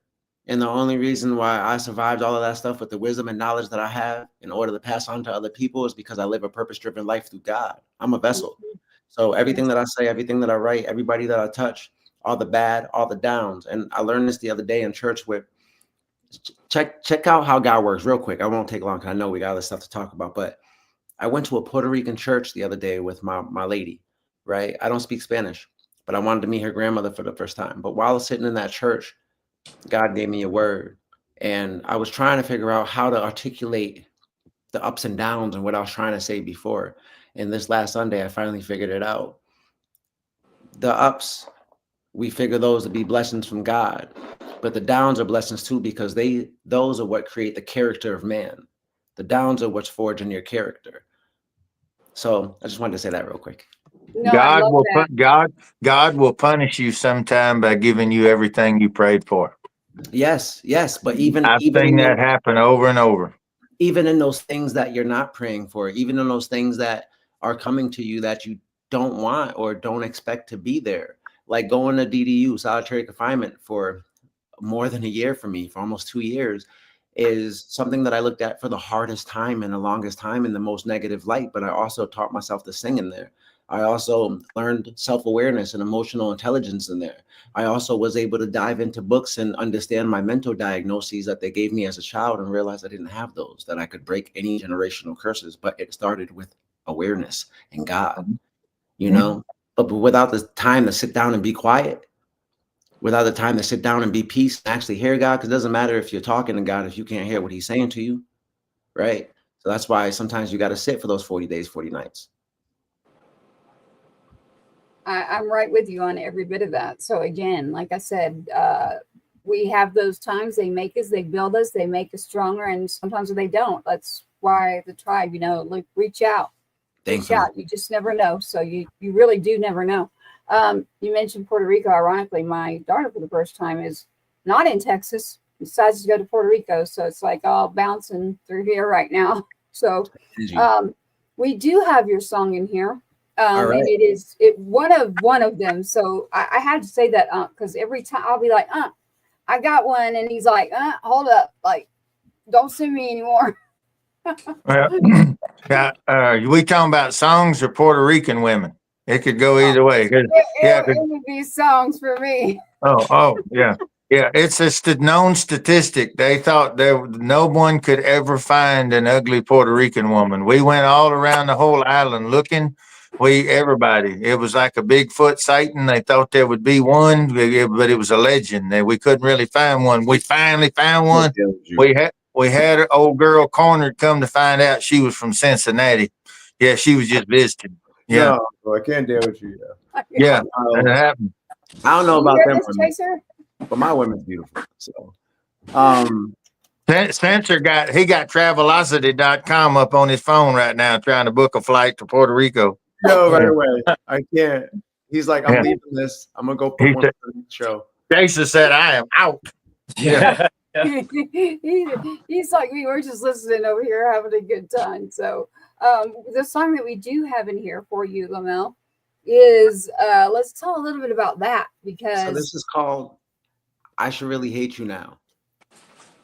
and the only reason why I survived all of that stuff with the wisdom and knowledge that I have in order to pass on to other people is because I live a purpose-driven life through God. I'm a vessel. So everything that I say, everything that I write, everybody that I touch, all the bad, all the downs. And I learned this the other day in church with, check out how God works real quick. I won't take long because I know we got other stuff to talk about, but I went to a Puerto Rican church the other day with my lady, right? I don't speak Spanish, but I wanted to meet her grandmother for the first time. But while sitting in that church, God gave me a word. And I was trying to figure out how to articulate the ups and downs and what I was trying to say before. And this last Sunday, I finally figured it out. The ups, we figure those to be blessings from God, but the downs are blessings too, because those are what create the character of man. The downs are what's forging your character. So I just wanted to say that real quick. No, God will punish you sometime by giving you everything you prayed for. Yes, but I've seen that happen over and over. Even in those things that you're not praying for, even in those things that are coming to you that you don't want or don't expect to be there. Like going to DDU, solitary confinement, for more than a year for me, for almost 2 years, is something that I looked at for the hardest time and the longest time in the most negative light. But I also taught myself to sing in there. I also learned self-awareness and emotional intelligence in there. I also was able to dive into books and understand my mental diagnoses that they gave me as a child and realize I didn't have those, that I could break any generational curses. But it started with awareness and God, you know? But without the time to sit down and be quiet, without the time to sit down and be peace and actually hear God, because it doesn't matter if you're talking to God if you can't hear what he's saying to you, right? So that's why sometimes you got to sit for those 40 days, 40 nights. I'm right with you on every bit of that. So again, like I said, we have those times. They make us, they build us, they make us stronger, and sometimes they don't. That's why the tribe, like, reach out. You just never know. So you really do never know. You mentioned Puerto Rico. Ironically, my daughter for the first time is not in Texas, decides to go to Puerto Rico. So it's like all bouncing through here right now. So we do have your song in here. And it is one of them. So I had to say that because every time I'll be like, I got one, and he's like, hold up, like, don't send me anymore. Well, we talking about songs or Puerto Rican women? It could go either way. It would be songs for me. Oh, yeah. Yeah, it's a known statistic. They thought no one could ever find an ugly Puerto Rican woman. We went all around the whole island looking. Everybody. It was like a Bigfoot sighting. They thought there would be one, but it was a legend. We couldn't really find one. We finally found one. We had an old girl cornered. Come to find out, she was from Cincinnati. Yeah, she was just visiting. Yeah, No, I can't deal with you. yeah, that happened. I don't know You about hear them this, women, Chaser? but my women's beautiful. So, Spencer got Travelocity.com up on his phone right now, trying to book a flight to Puerto Rico. No, right away. I can't. He's like, I'm leaving this. I'm gonna go put He one said- on the show. Jason said, "I am out." Yeah. He's like me. We're just listening over here, having a good time. So, the song that we do have in here for you, Lomell, is let's tell a little bit about that because so this is called "I Should Really Hate You Now."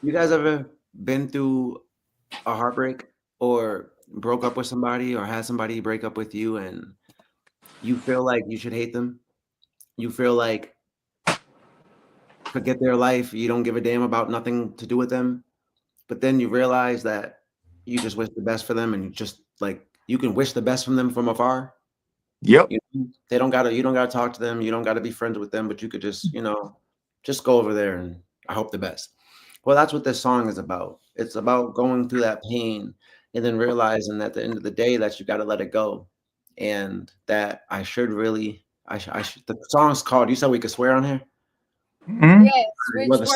You guys ever been through a heartbreak or broke up with somebody or had somebody break up with you and you feel like you should hate them? You feel like forget their life, you don't give a damn about nothing to do with them, but then you realize that you just wish the best for them and you just like you can wish the best from them from afar. Yep. You don't gotta talk to them, you don't gotta be friends with them, but you could just, just go over there and I hope the best. Well, that's what this song is about. It's about going through that pain and then realizing at the end of the day that you got to let it go. And that I should. The song's called, you said we could swear on here? Mhm. yes, Well, which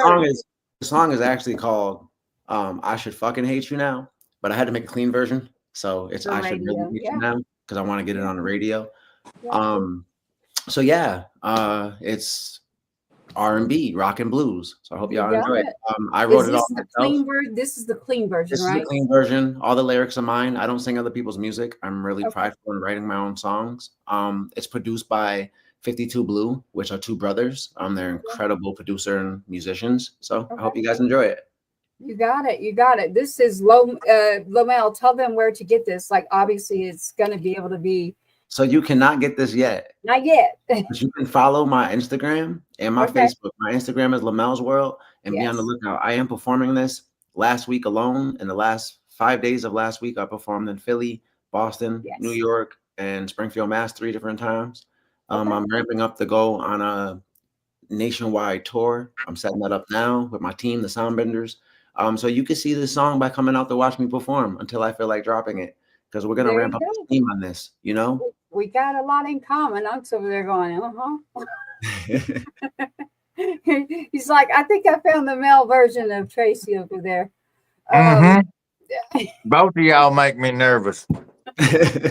the song is actually called I Should Fucking Hate You Now, but I had to make a clean version. So it's The I Should radio, Really Hate yeah. You Now because I want to get it on the radio. Yeah. So yeah, it's R&B, rock and blues. So I hope y'all You got enjoy it. it. I wrote it all the myself. clean version? This is the clean version, This is right? the clean version. All the lyrics are mine. I don't sing other people's music. I'm really Okay. prideful in writing my own songs. It's produced by 52 Blue, which are two brothers. They're incredible producer and musicians. So I hope you guys enjoy it. You got it. You got it. This is Lomell. Tell them where to get this. Like, obviously, it's going to be able to be. So you cannot get this yet. Not yet. But you can follow my Instagram and my Okay. Facebook. My Instagram is Lomell's World, and be on the Yes. lookout. I am performing this last week alone. In the last 5 days of last week, I performed in Philly, Boston, Yes. New York, and Springfield, Mass. 3 different times. Okay. I'm ramping up to go on a nationwide tour. I'm setting that up now with my team, the Soundbenders. So you can see this song by coming out to watch me perform until I feel like dropping it, because we're gonna There ramp you up go. the team on this. We got a lot in common. I'm over there going, He's like, I think I found the male version of Tracy over there. Mhm. Both of y'all make me nervous.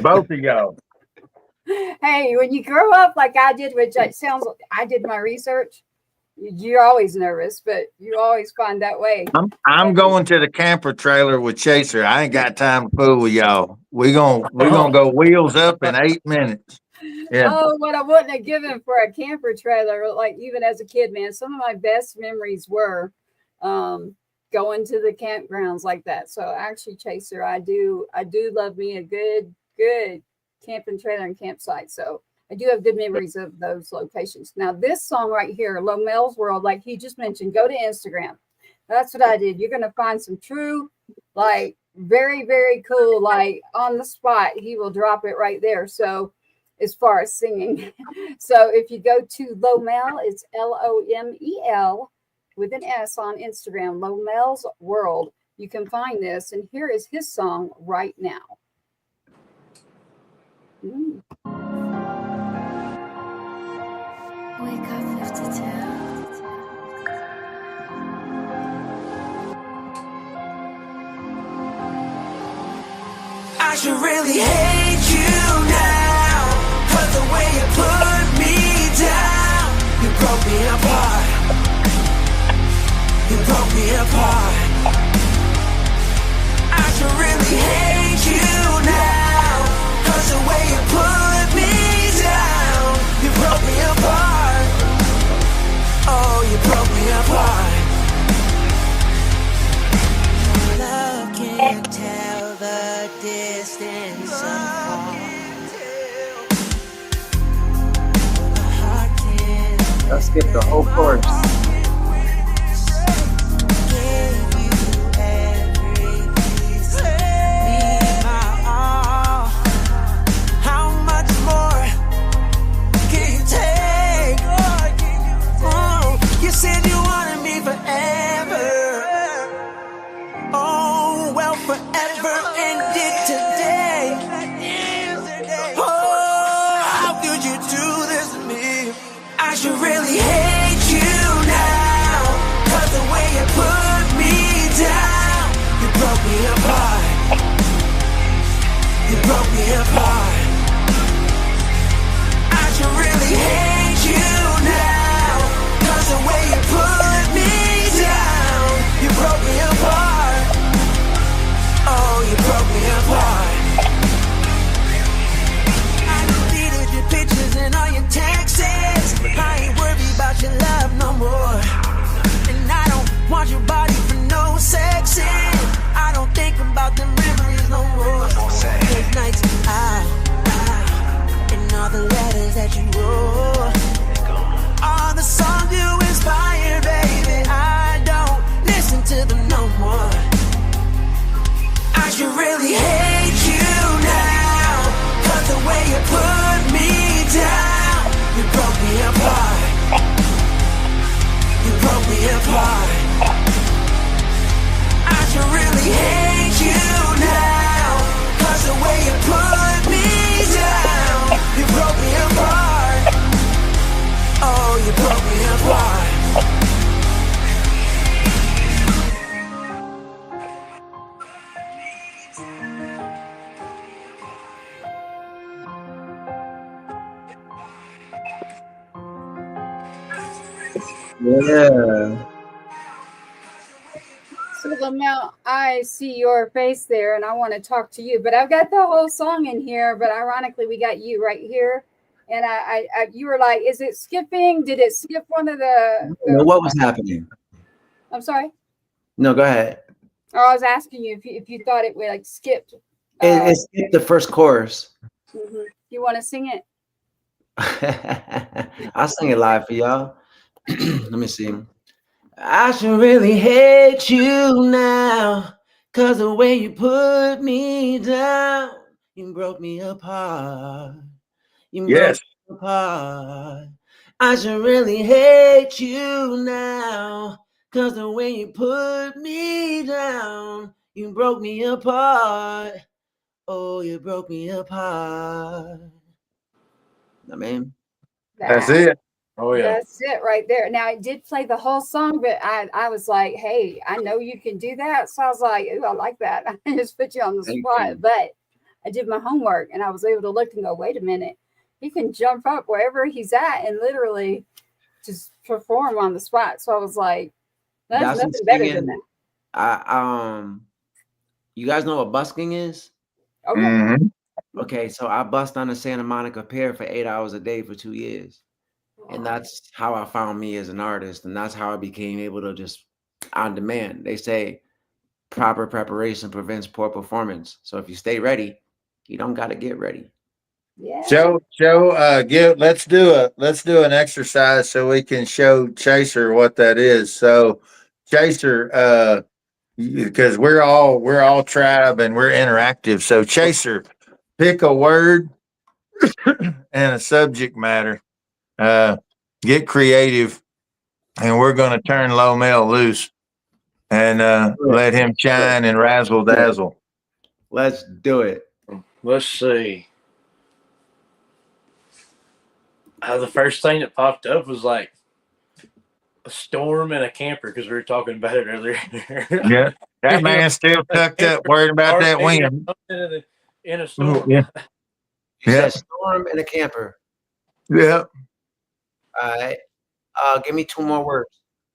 Both of y'all. Hey, when you grow up like I did, which it sounds like I did my research, you're always nervous, but you always find that way. I'm going to the camper trailer with Chaser. I ain't got time to fool with y'all. We're gonna go wheels up in 8 minutes. Yeah. Oh, what I wouldn't have given for a camper trailer, like even as a kid, man. Some of my best memories were going to the campgrounds like that. So actually, Chaser, I do love me a good camping trailer and campsite. So I do have good memories of those locations. Now, this song right here, Lomell's World, like he just mentioned, go to Instagram. That's what I did. You're going to find some true, like very, very cool, like on the spot, he will drop it right there. So as far as singing. So if you go to Lomell, it's Lomel with an S on Instagram, Lomell's World. You can find this. And here is his song right now. Wake up 52. I should really hate you now, 'cause the way you put me down, you broke me apart. You broke me apart. I should really hate you now, 'cause the way you put me down, you broke me apart. Oh, you broke me apart. Love can't tell the distance apart. Let's skip the whole chorus. that you wrote, all the songs you inspire, baby, I don't listen to them no more. I should really hate you now, 'cause the way you put me down, you broke me apart. You broke me apart. I should really hate you now, 'cause the way you put me down, you broke me apart. Oh, you broke me apart. Yeah. So Lomell, I see your face there, and I want to talk to you. But I've got the whole song in here. But ironically, we got you right here, and you were like, "Is it skipping? Did it skip one of the?" What was happening? I'm sorry. No, go ahead. Oh, I was asking you if you thought it would like skipped. It skipped the first chorus. Mhm. You want to sing it? I'll sing it live for y'all. Let me see. I should really hate you now, 'cause the way you put me down, you broke me apart. You broke Yes. me apart. I should really hate you now, 'cause the way you put me down, you broke me apart. Oh, you broke me apart. I mean, That's it. Oh yeah. That's it right there. Now it did play the whole song, but I was like, hey, I know you can do that. So I was like, ooh, I like that. I just put you on the Thank spot. you. But I did my homework and I was able to look and go, wait a minute. He can jump up wherever he's at and literally just perform on the spot. So I was like, that's That's nothing better than singing. that. You guys know what busking is? Oh yeah. Mm-hmm. Okay, so I bust on the Santa Monica Pier for 8 hours a day for 2 years. And that's how I found me as an artist. And that's how I became able to just on demand. They say proper preparation prevents poor performance. So if you stay ready, you don't got to get ready. Yeah. Let's do an exercise so we can show Chaser what that is. So Chaser, because we're all tribe and we're interactive. So Chaser, pick a word and a subject matter. Get creative, and we're going to turn Lomell loose and let him shine and razzle dazzle. Let's do it. Let's see. The first thing that popped up was like a storm and a camper because we were talking about it earlier. Yeah, that man's still tucked up, worried about that wind. In a storm. Yeah, You yeah, said storm and a camper. yeah. All right. Give me 2 more words.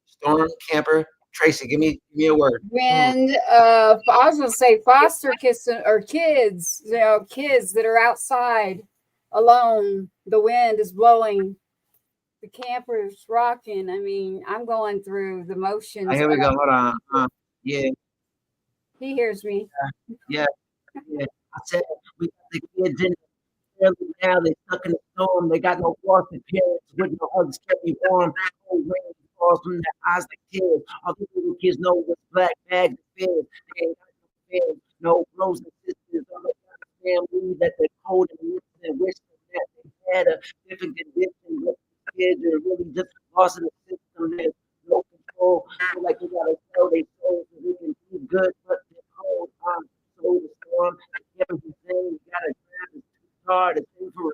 Storm, camper. Tracy, give me a word. When I was gonna say foster kids or kids, kids that are outside alone, the wind is blowing, the camper's rocking. I mean, I'm going through the motions. Here we go. Hold on. Yeah. He hears me. Yeah. I said we got the kids in early now. They stuck in the storm. They got no foster parents with no hugs kept me warm. Cold rain falls from their eyes like tears. All the little kids know what's black bags of fears. They ain't got no fears, no bros and sisters. All the family that they're cold and missing and wishing that they had a different condition. But the kids are really just lost in the system. There's no control. Feel like they gotta sell their souls so they can be good, but they're cold. So the storm, everything you gotta grab is too hard. It's over.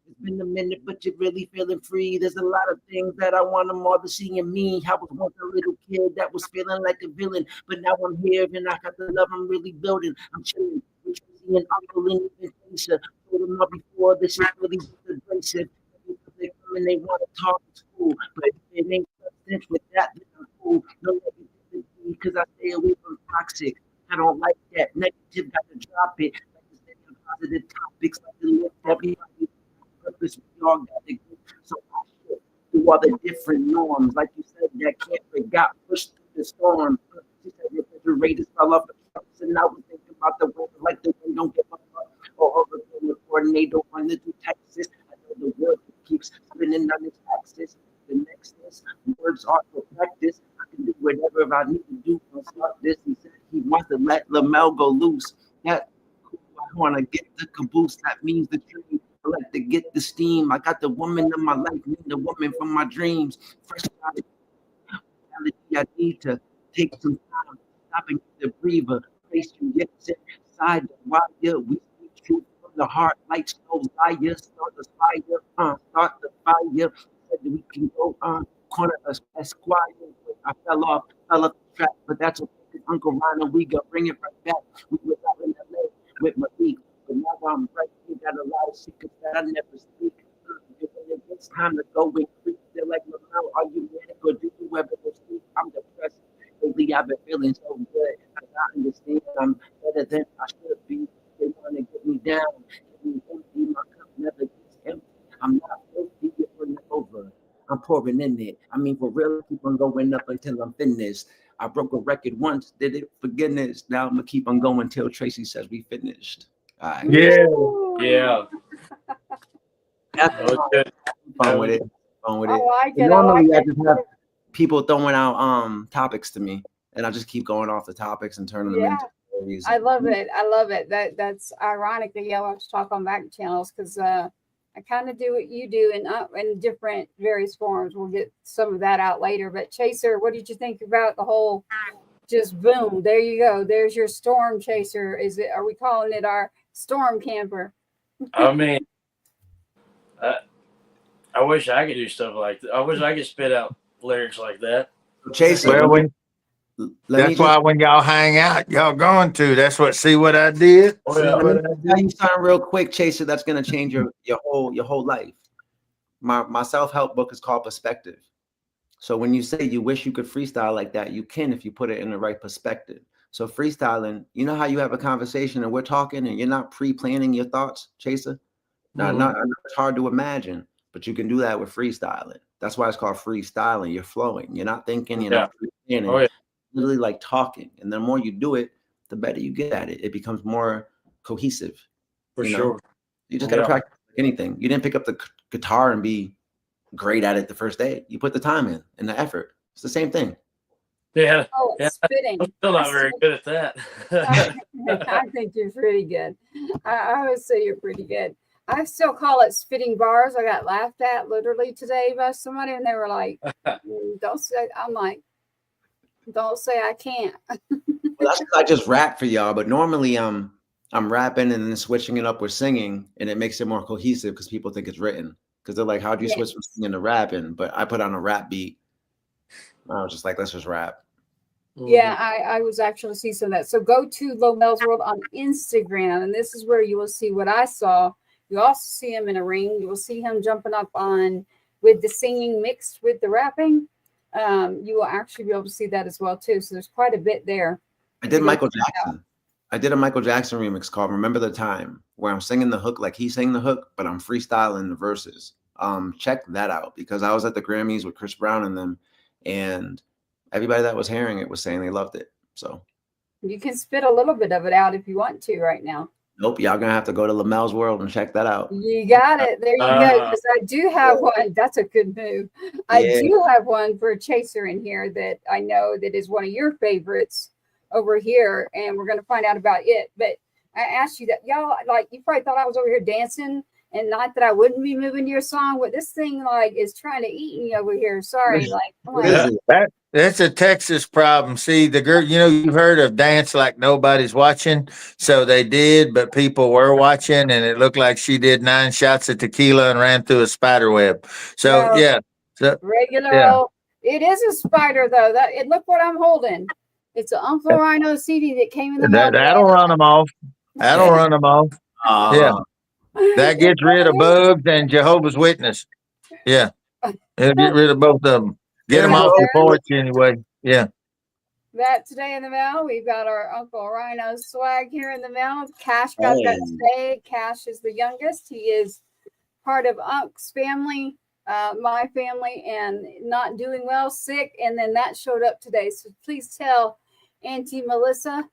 It's been a minute, but you're really feeling free. There's a lot of things that I want them all to see in me. I was once a little kid that was feeling like a villain, but now I'm here and I got the love I'm really building. I'm chilling with Tracy and Uncle and even Lisa. Told them all before this is really abrasive. They come and they want to talk to school, but if it ain't substance with that, then I'm cool. No negativity because I stay away from toxic. I don't like that. Negative, got to drop it. Like to stay on positive topics, like to lift everybody. Purpose, we all got to get. So I shift through all the different norms. Like you said, that camper got pushed through the storm. She said refrigerators fell off the trucks, and I was thinking about the weather, like the wind don't give up. Or the tornado running through Texas. I know the depending on this axis, the nexus. Words are for practice. I can do whatever I need to do. I'll start this. He said he wants to let Lomell go loose. That I want to get the caboose. That means the dream. I like to get the steam. I got the woman of my life, the woman from my dreams. Fresh out of reality, I need to take some time, stop and get the breather. Place you get inside the wire. We speak truth from the heart, like snow liar. Start the fire, start the fire. Said that we can go on. Corner of Esquire. I fell off the track, but that's okay. Uncle Rhino, we gonna bring it right back. We was out in LA with my beat, but now I'm right here. Got a lot of secrets that I never speak. When it's time to go and creep, they're like, Lomell, are you ready? Or do you ever go sleep? I'm depressed. Lately, I've been feeling so good. I understand I'm better than I should be. They want to get me down, get me empty. My cup never gets empty. I'm not filthy, it's running over. I'm pouring in it. I mean, for real, keep on going up until I'm finished. I broke a record once, did it for goodness. Now I'm gonna keep on going till Tracy says we finished. All right. Yeah. Yeah. That's That was good. fun with it. Fun with I it. like it. And normally I I like just have people throwing out topics to me, and I just keep going off the topics and turning them Yeah. into stories. I love it. I love it. That's ironic that y'all have to talk on back channels because I kind of do what you do in different various forms. We'll get some of that out later. But Chaser, what did you think about the whole? Just boom, there you go. There's your storm chaser. Is it? Are we calling it our storm camper? I mean, I wish I could do stuff like that. I wish I could spit out lyrics like that. Chaser, Well, when, let me that's why when y'all hang out, y'all going to. That's what. See what I did. Oh, See yeah. what I tell did? you something real quick, Chaser. That's gonna change your whole life. My self-help book is called Perspective. So when you say you wish you could freestyle like that, you can if you put it in the right perspective. So freestyling, you know how you have a conversation and we're talking and you're not pre-planning your thoughts, Chaser? Now, Mhm. not it's hard to imagine, but you can do that with freestyling. That's why it's called freestyling. You're flowing. You're not thinking. You're not pre-planning. Oh, yeah. Literally like talking. And the more you do it, the better you get at it. It becomes more cohesive. For you know? sure. You just got to Yeah. practice anything. You didn't pick up the guitar and be great at it the first day. You put the time in and the effort. It's the same thing. Yeah. Oh, Yeah. spitting. I'm still not very good at that. I think you're pretty good. I would say you're pretty good. I still call it spitting bars. I got laughed at literally today by somebody, and they were like, "Don't say." I'm like, "Don't say I can't." Well, that's 'cause I just rap for y'all, but normally I'm rapping and then switching it up with singing, and it makes it more cohesive because people think it's written. Because they're like, "How do you switch from singing to rapping?" But I put on a rap beat. I was just like, "Let's just rap." Yeah, I was actually see some of that. So go to Lomell's World on Instagram, and this is where you will see what I saw. You also see him in a ring. You will see him jumping up on with the singing mixed with the rapping. You will actually be able to see that as well too. So there's quite a bit there. I did Michael Jackson. I did a Michael Jackson remix called "Remember the Time," where I'm singing the hook like he sang the hook, but I'm freestyling the verses. Check that out because I was at the Grammys with Chris Brown and them, and everybody that was hearing it was saying they loved it. So You can spit a little bit of it out if you want to right now. nope, y'all gonna have to go to Lomell's World and check that out. You got it. There you go. Because I do have one. That's a good move. I do have one for a Chaser in here that I know that is one of your favorites over here, and we're going to find out about it. But I asked you that, y'all, like, you probably thought I was over here dancing, and not that I wouldn't be moving to your song, but this thing, like, is trying to eat me over here. Sorry. Like, come on. That's a Texas problem. See, the girl, you've heard of dance like nobody's watching. So they did, but people were watching, and it looked like she did 9 shots of tequila and ran through a spider web. So, No, yeah. So, regular yeah. old. It is a spider, though. Look what I'm holding. It's an Uncle Rhino CD that came in the mail. That'll run them off. That'll run them off. Yeah. That gets rid of bugs and Jehovah's Witness. Yeah. It'll get rid of both of them. Get them off the porch anyway. Yeah. That today in the mail, we've got our Uncle Rhino swag here in the mail. Cash got that today. Cash is the youngest. He is part of Unc's family, my family, and not doing well, sick. And then that showed up today. So please tell Auntie Melissa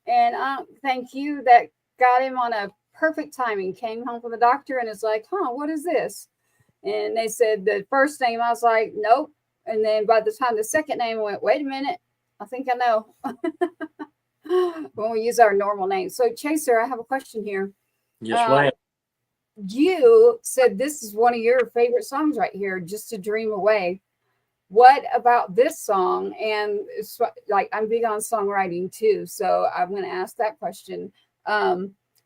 and Unc, thank you. That got him on a perfect timing. Came home from the doctor and is like, what is this? And they said the first name, I was like, nope. And then by the time the second name, I went, wait a minute, I think I know. When we use our normal name. So Chaser, I have a question here. Yes, ma'am. You said this is one of your favorite songs right here, Just a Dream Away. What about this song? And it's like, I'm big on songwriting too, so I'm going to ask that question.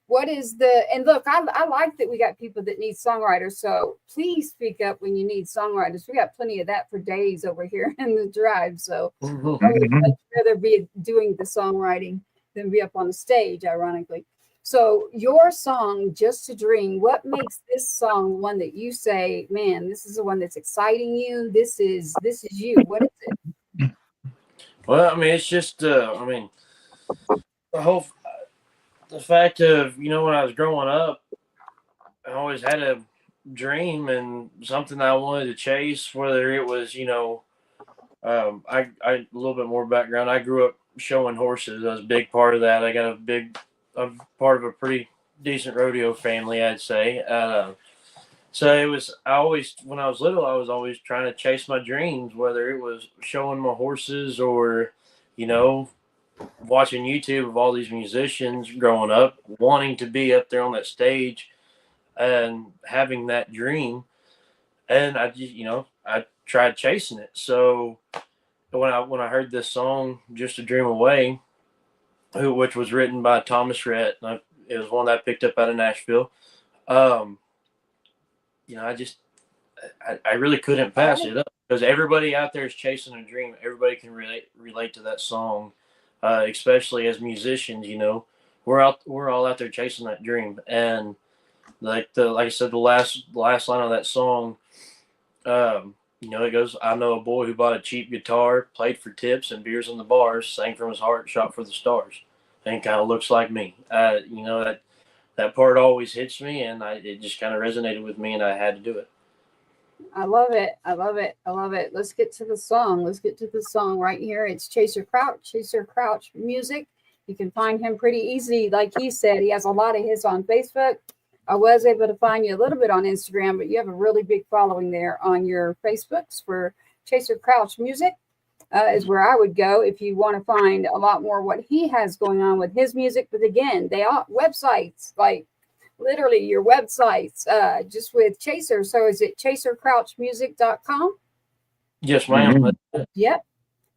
What is and look, I like that we got people that need songwriters, so please speak up when you need songwriters. We got plenty of that for days over here in the drive, so I would much rather be doing the songwriting than be up on the stage, ironically. So your song, Just a Dream, what makes this song one that you say, man, this is the one that's exciting you? This is you. What is it? Well, I mean, it's just, the fact of, when I was growing up, I always had a dream and something I wanted to chase, whether it was, I a little bit more background. I grew up showing horses. I was a big part of that. I got I'm part of a pretty decent rodeo family, I'd say. So when I was little, I was always trying to chase my dreams, whether it was showing my horses or, watching YouTube of all these musicians growing up, wanting to be up there on that stage and having that dream. And I just, I tried chasing it. So when I heard this song, Just a Dream Away, which was written by Thomas Rhett, it was one that I picked up out of Nashville. I really couldn't pass it up because everybody out there is chasing a dream. Everybody can relate to that song, especially as musicians. We're all out there chasing that dream. And like I said, the last line of that song, it goes, "I know a boy who bought a cheap guitar, played for tips and beers in the bars, sang from his heart, shot for the stars, and kind of looks like me." That part always hits me, and it just kind of resonated with me, and I had to do it. I love it. I love it. I love it. Let's get to the song. Let's get to the song right here. It's Chaser Crouch Music. You can find him pretty easy. Like he said, he has a lot of his on Facebook. I was able to find you a little bit on Instagram, but you have a really big following there on your Facebooks for Chaser Crouch Music. Is where I would go if you want to find a lot more what he has going on with his music. But again, they are websites, like literally your websites, just with Chaser. So is it chasercrouchmusic.com? Yes, ma'am. Yep.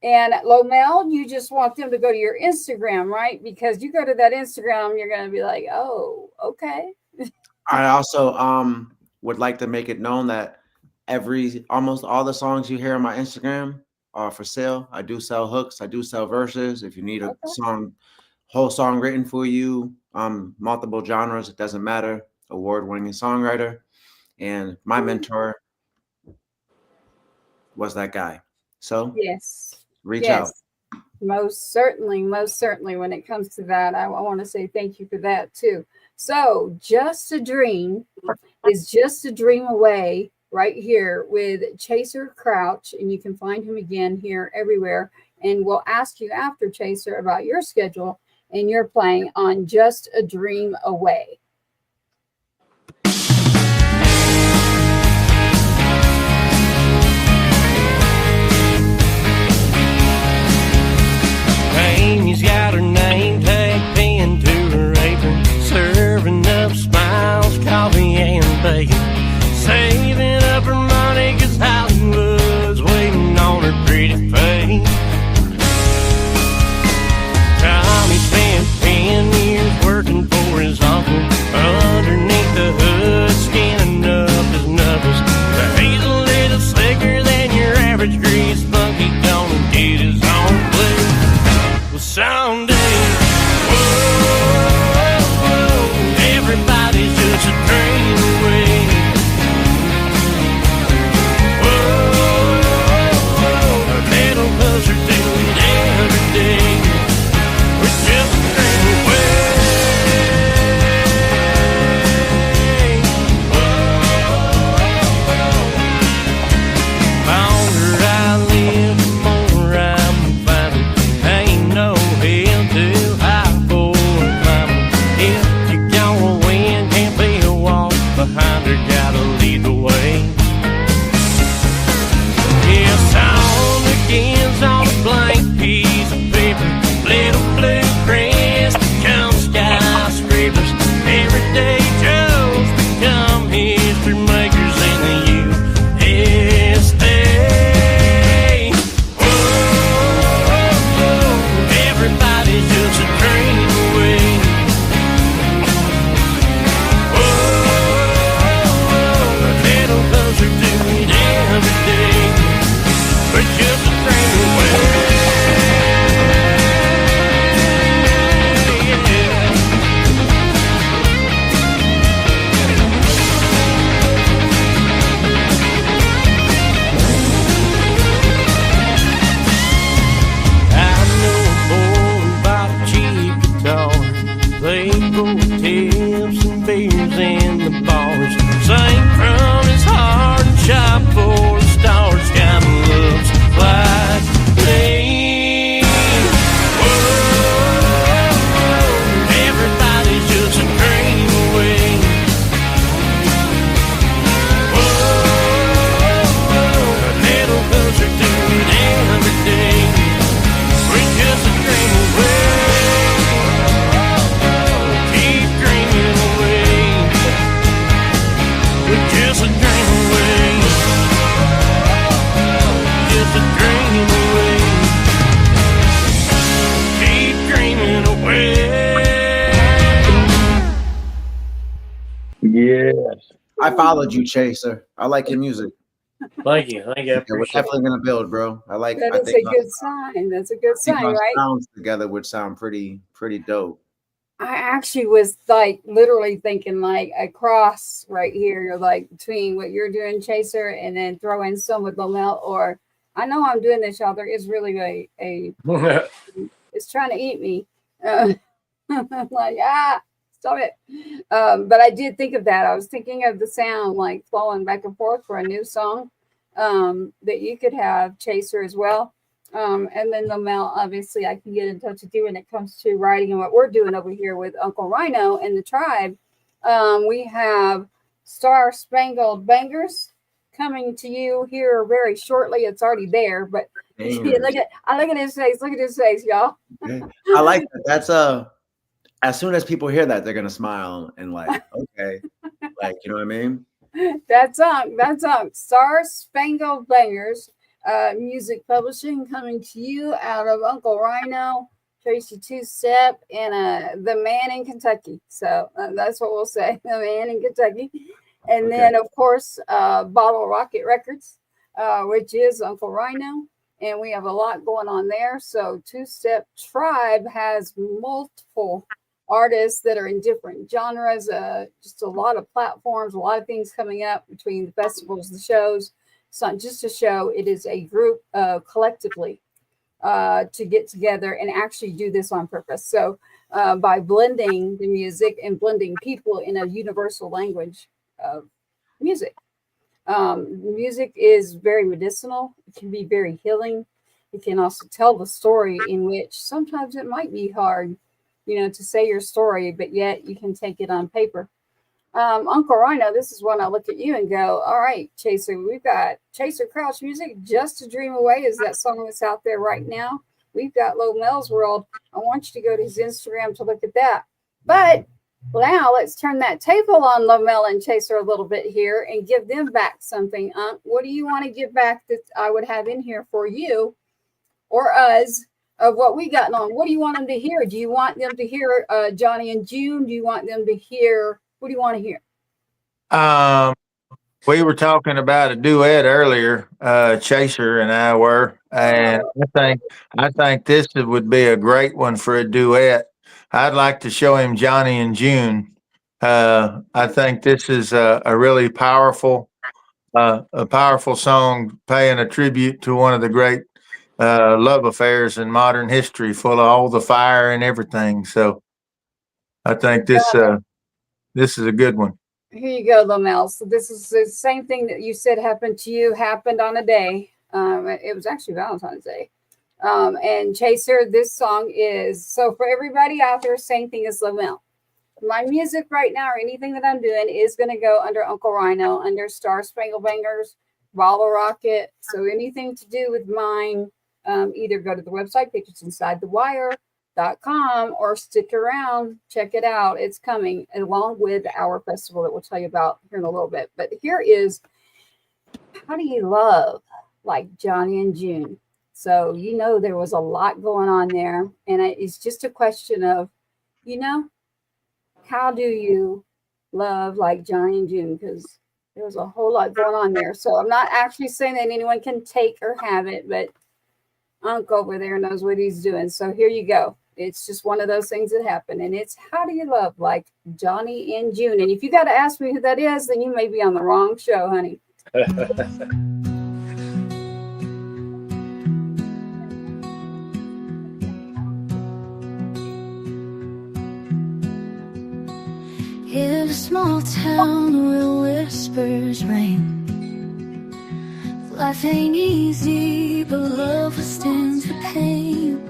And Lomell, you just want them to go to your Instagram, right? Because you go to that Instagram, you're going to be like, oh, okay. I also would like to make it known that almost all the songs you hear on my Instagram are for sale. I do sell hooks. I do sell verses. If you need a whole song written for you, multiple genres, it doesn't matter. Award-winning songwriter. And my mentor was that guy. So yes, reach out. Most certainly. When it comes to that, I want to say thank you for that too. So Just a Dream is Just a Dream Away right here with Chaser Crouch, and you can find him again here everywhere. And we'll ask you after, Chaser, about your schedule and your playing on Just a Dream Away. Amy's got her name tag pinned to her apron, serving up smiles, coffee, and bacon. Saving up her money 'cause Hollywood's waiting on her pretty face. Tommy spent 10 years working for his uncle. Yeah. I followed you, Chaser. I like your music. Thank you. I Yeah, we're appreciate it. definitely gonna build, bro. That I is think a good sign. That's a good I think sign, our right? sounds together would sound pretty dope. I actually was like literally thinking like a cross right here, like between what you're doing, Chaser, and then throw in some with Lomell. Or I know I'm doing this, y'all. There is really a it's trying to eat me. I'm like, stop it. But I did think of that. I was thinking of the sound like flowing back and forth for a new song that you could have, Chaser, as well. And then Lomell, obviously, I can get in touch with you when it comes to writing and what we're doing over here with Uncle Rhino and the tribe. We have Star Spangled Bangers coming to you here very shortly. It's already there, but look at his face. Look at his face, y'all. I like that. That's as soon as people hear that, they're gonna smile and like, okay, like, you know what I mean? That's Star Spangled Bangers. Music publishing coming to you out of Uncle Rhino, Tracy Two Step, and the man in Kentucky. So that's what we'll say, the man in Kentucky. And then, of course, Bottle Rocket Records, which is Uncle Rhino. And we have a lot going on there. So Two Step Tribe has multiple artists that are in different genres, just a lot of platforms, a lot of things coming up between the festivals, the shows. It's not just a show, it is a group collectively to get together and actually do this on purpose. So by blending the music and blending people in a universal language of music. Music is very medicinal. It can be very healing. It can also tell the story in which sometimes it might be hard, to say your story, but yet you can take it on paper. Uncle Rhino, this is when I look at you and go, all right, Chaser, we've got Chaser Crouch Music, Just a Dream Away is that song that's out there right now. We've got Lomell's World. I want you to go to his Instagram to look at that. But now let's turn that table on Lomell and Chaser a little bit here and give them back something. What do you want to give back that I would have in here for you or us of what we got on? What do you want them to hear? Do you want them to hear Johnny and June? Do you want them to hear, what do you want to hear? We were talking about a duet earlier, Chaser and I were, and I think this would be a great one for a duet. I'd like to show him Johnny and June. I think this is a really powerful song paying a tribute to one of the great love affairs in modern history, full of all the fire and everything. So I think this is a good one. Here you go, Lomell. So this is the same thing that you said happened to you, happened on a day. It was actually Valentine's Day. And Chaser, this song is, so for everybody out there, same thing as Lomell. My music right now or anything that I'm doing is going to go under Uncle Rhino, under Star Spangled Bangers, Bottle Rocket. So anything to do with mine, either go to the website, picturesinsidethewire.com, or stick around, check it out. It's coming along with our festival that we'll tell you about here in a little bit. But here is How Do You Love Like Johnny and June? So, there was a lot going on there. And it's just a question of, how do you love like Johnny and June? Because there was a whole lot going on there. So I'm not actually saying that anyone can take or have it, but Unc over there knows what he's doing. So here you go. It's just one of those things that happen. And it's How Do You Love Like Johnny and June? And if you got to ask me who that is, then you may be on the wrong show, honey. In a small town where whispers rain, life ain't easy, but love withstands the pain.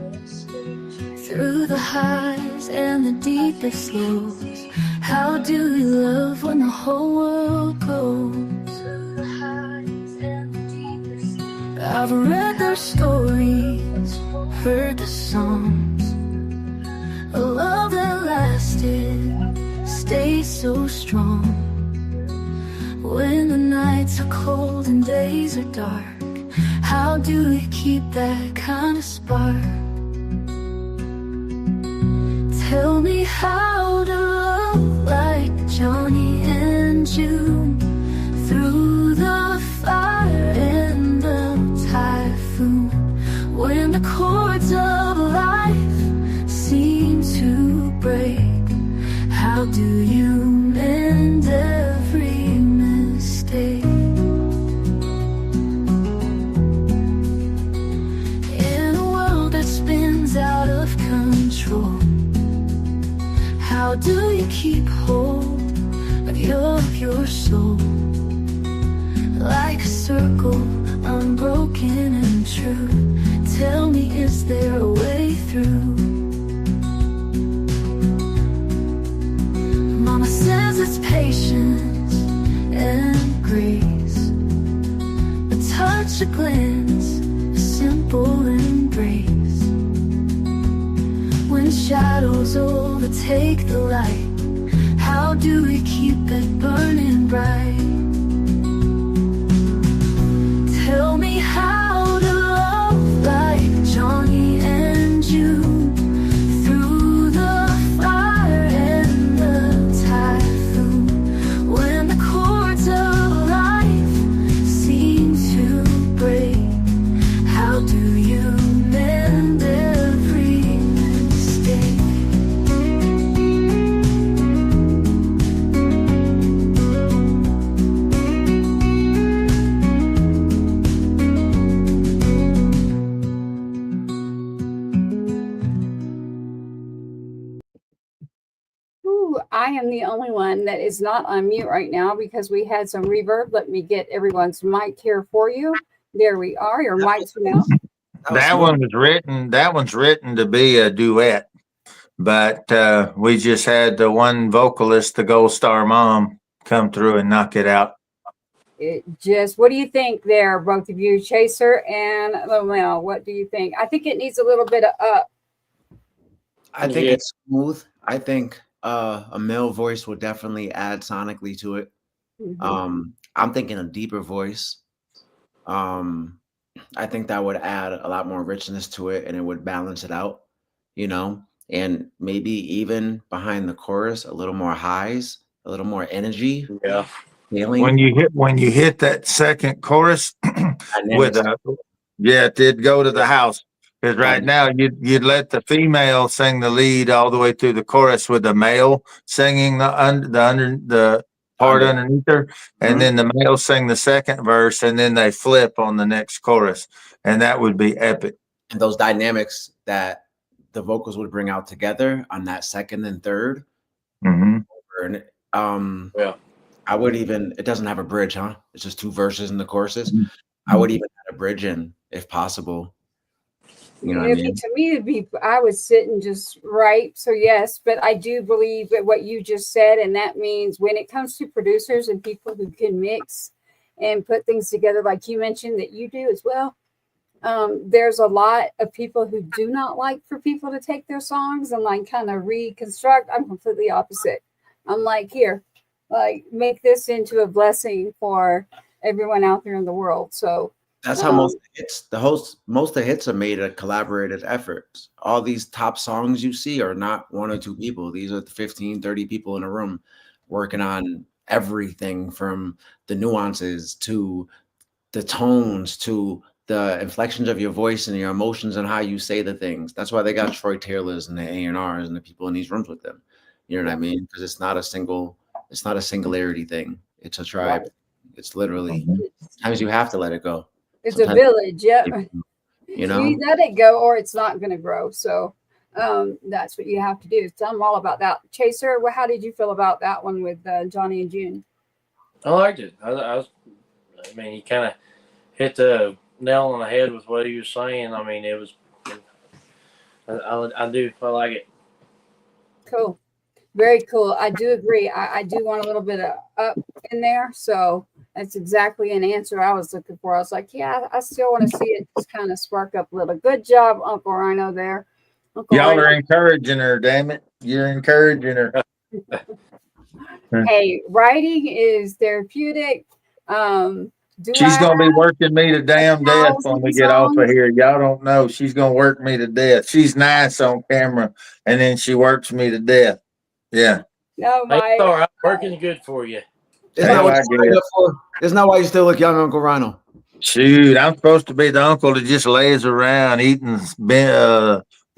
Through the highs and the deepest lows, how do we love when the whole world goes? I've read their stories, heard the songs, a love that lasted, stay so strong. When the nights are cold and days are dark, how do we keep that kind of spark? Tell me how to love like Johnny and June, through the fire and the typhoon, when the chords of life seem to break, how do you mend every mistake? In a world that spins out of control, how do you keep hold of your soul? Like a circle, unbroken and true. Tell me, is there a way through? Mama says it's patience and grace, a touch, a glance, a simple embrace. When shadows overtake the light, how do we keep it burning bright? Tell me how to love like Johnny and June, through the fire and the typhoon, when the chords of life seem to break, how do you mend every mistake? Ooh, I am the only one that is not on mute right now because we had some reverb. Let me get everyone's mic here for you. There we are. Your mics are now. That one's written to be a duet, but we just had the one vocalist, the Gold Star Mom, come through and knock it out. What do you think there, both of you, Chaser and Lomell? What do you think? I think it needs a little bit of up. I think it's smooth. I think a male voice will definitely add sonically to it. I'm thinking a deeper voice. I think that would add a lot more richness to it, and it would balance it out, you know, and maybe even behind the chorus, a little more highs, a little more energy. Yeah. Feeling. When you hit that second chorus with it did go to the house. Because right now you'd let the female sing the lead all the way through the chorus with the male singing the part underneath her, and then the male sing the second verse, and then they flip on the next chorus, and that would be epic. And those dynamics that the vocals would bring out together on that second and third. And I would even, it doesn't have a bridge, huh? It's just two verses in the choruses. I would even add a bridge in if possible. You know what I mean? To me, I would sit and just write. So yes, but I do believe that what you just said, and that means when it comes to producers and people who can mix and put things together, like you mentioned that you do as well. There's a lot of people who do not like for people to take their songs and like kind of reconstruct. I'm completely opposite. I'm like, here, like make this into a blessing for everyone out there in the world. So that's how most of the hits are made a collaborative effort. All these top songs you see are not one or two people. These are 15, 30 people in a room working on everything from the nuances to the tones to the inflections of your voice and your emotions and how you say the things. That's why they got Troy Taylors and the A&Rs and the people in these rooms with them. You know what I mean? Because it's not a singularity thing. It's a tribe. It's literally sometimes you have to let it go. It's sometimes a village. Yep. You know, you let it go or it's not going to grow. So that's what you have to do. So I'm all about that. Chaser, how did you feel about that one with Johnny and June? I liked it. I mean, he kind of hit the nail on the head with what he was saying. I mean, it was. I like it. Cool. Very cool. I do agree. I do want a little bit of up in there. So that's exactly an answer I was looking for. I was like, yeah, I still want to see it just kind of spark up a little. Good job, Uncle Rhino there. Y'all are encouraging her, damn it. You're encouraging her. Hey, writing is therapeutic. She's going to be working me to damn death when we get off of here. Y'all don't know. She's going to work me to death. She's nice on camera, and then she works me to death. Yeah. No, all right. Working good for you. Isn't that Hell, what I you signed guess. up for? Isn't that why you still look young, Uncle Ronald? Shoot, I'm supposed to be the uncle that just lays around eating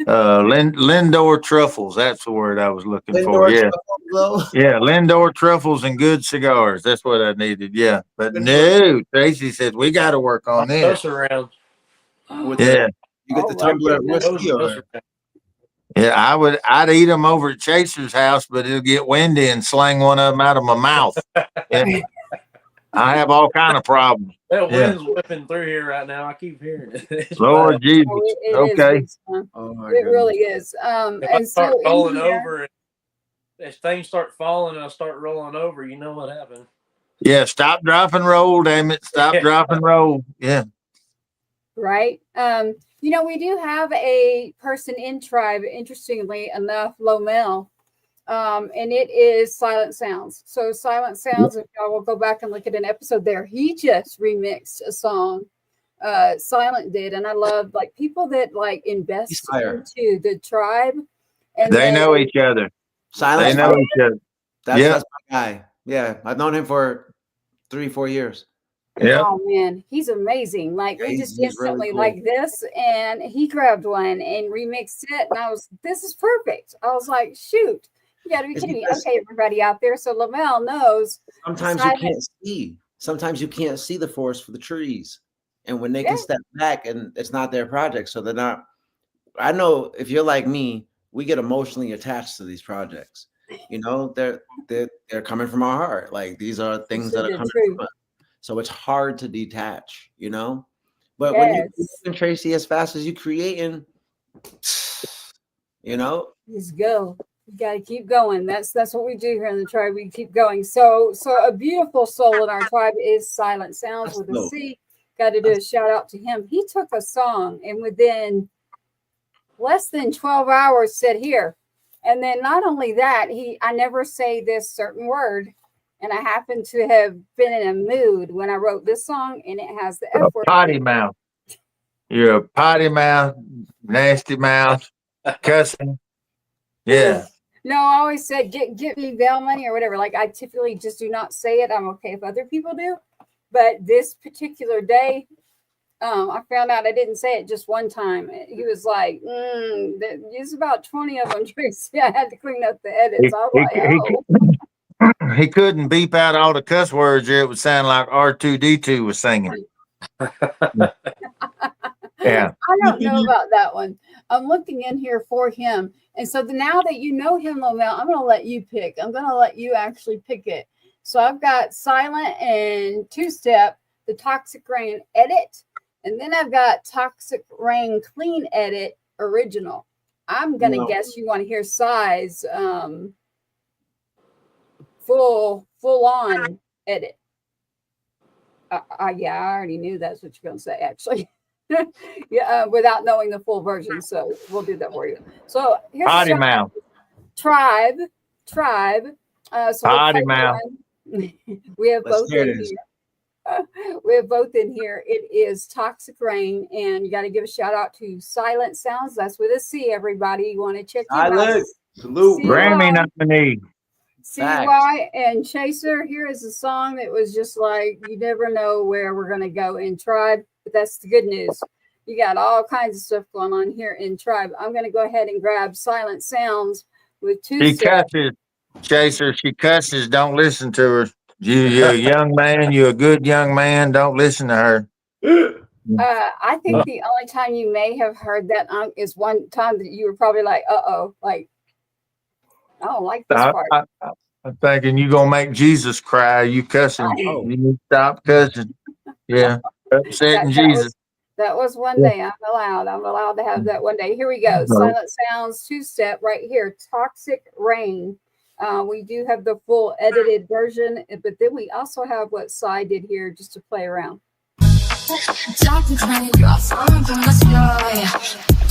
Lindor truffles. That's the word I was looking for. Indoor Yeah. truffle glow. Yeah, Lindor truffles and good cigars. That's what I needed. Yeah. But no, Tracy said we got to work on this. Toast around. With Yeah. you get Oh the my tumbler of goodness. whiskey or Toast around. Yeah, I'd eat them over at Chaser's house, but it'll get windy and slang one of them out of my mouth. Yeah. I have all kind of problems. That Yeah. wind's whipping through here right now. I keep hearing it. It's Lord bad. Jesus. Oh, it is Okay. big time. oh my It god. really is. If I And start so in rolling here, over, and as things start falling and I start rolling over, you know what happened. Yeah, stop, drop, and roll, damn it. Stop, drop, and roll. Yeah. right? We do have a person in Tribe, interestingly enough, Lomell, and it is Silent Sounds. So Silent Sounds, if y'all will go back and look at an episode there, he just remixed a song. Silent did, and I love like people that like invest into the Tribe, and They know each other. Silence. They know each other. That's my guy. Yeah, I've known him for 3-4 years. Yeah. Oh man, he's amazing. Like we just He's instantly really cool. like this, and he grabbed one and remixed it, and this is perfect. I was like, shoot, you got to be It's kidding me. because- Okay, everybody out there, so Lomell knows. Sometimes Silent- you can't see. Sometimes you can't see the forest for the trees, and when they can Yeah. step back, and it's not their project, so they're not. I know if you're like me, we get emotionally attached to these projects. You know, they're coming from our heart. Like these are things that are They're coming true. from us. So it's hard to detach, you know. But when you Yes. can Tracy as fast as you creating, you know, Just go. You got to keep going. That's what we do here in the Tribe. We keep going. So a beautiful soul in our Tribe is Silent Sounds That's with a dope. C. Got to do a shout out to him. He took a song and within less than 12 hours said here. And then not only that, I never say this certain word. And I happen to have been in a mood when I wrote this song, and it has the F word. Potty mouth. You're a potty mouth, nasty mouth, cussing. Yeah. No, I always said get me bail money or whatever. Like I typically just do not say it. I'm okay if other people do, but this particular day, I found out I didn't say it just one time. He was like, "There's about 20 of them, Tracy." I had to clean up the edits. I was like, He couldn't beep out all the cuss words there. It would sound like R2D2 was singing. Yeah. I don't know about that one. I'm looking in here for him. And so now that you know him, Lomell, I'm going to let you pick. I'm going to let you actually pick it. So I've got Silent and Two-Step, the Toxic Rain edit. And then I've got Toxic Rain Clean edit original. I'm going to guess you want to hear Size full on edit. Yeah, I already knew that's what you're going to say, actually. Yeah, without knowing the full version. So we'll do that for you. So here's Potty mouth. Tribe. So Potty mouth. We have Let's both hear in this. here. We have both in here. It is Toxic Rain, and you got to give a shout out to Silent Sounds. That's with a C. Everybody, you want to check him out. Silent. Salute. See- Grammy nominee. CY and Chaser. Here is a song that was just like, you never know where we're going to go in Tribe, but that's the good news. You got all kinds of stuff going on here in Tribe. I'm going to go ahead and grab Silent Sounds with She Two-Step. cusses. Chaser, she cusses. Don't listen to her. You're a young man. You're a good young man. Don't listen to her. I think the only time you may have heard that is one time that you were probably like, like, I don't like this part. I'm thinking you're going to make Jesus cry. You cussing. Oh. You need to stop cussing. Yeah. Upsetting Jesus. That was one day. I'm allowed to have that one day. Here we go. Silent Sounds, Two-Step right here. Toxic Rain. We do have the full edited version, but then we also have what Cy did here just to play around. Toxic rain drops falling from the sky.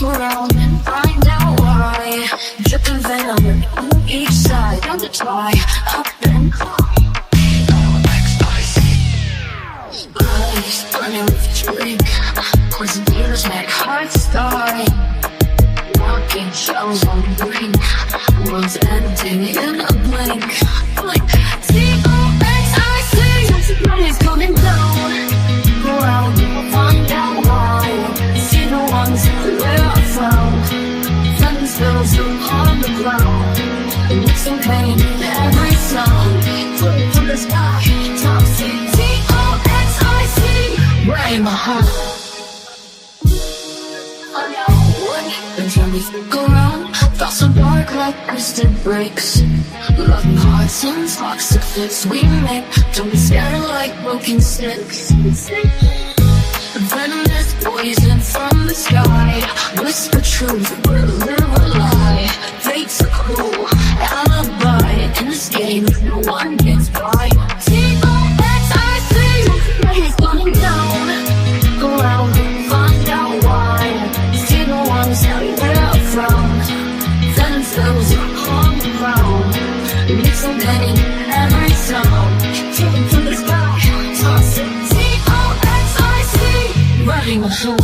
Go around and find out why. Dripping venom on each side. On the tie, up and eyes burning with drink. Poison beers make hearts start. Walking shells on the brink. World's ending in a blink. Like T-O-X-I and gently go around. Thoughts of dark like twisted breaks. Loving hearts and toxic fits we make. Don't be scared like broken sticks. Venomous poison from the sky. Whisper truth, live a lie. Fate's a cruel alibi. In this game, no one gets by. T-O-X-I-C, he's going down. Go out and find out why. See the ones that we're from. Venom spills on the ground. Mix some pain every sound. Taken from the sky, toss it. T-O-X-I-C, running the show.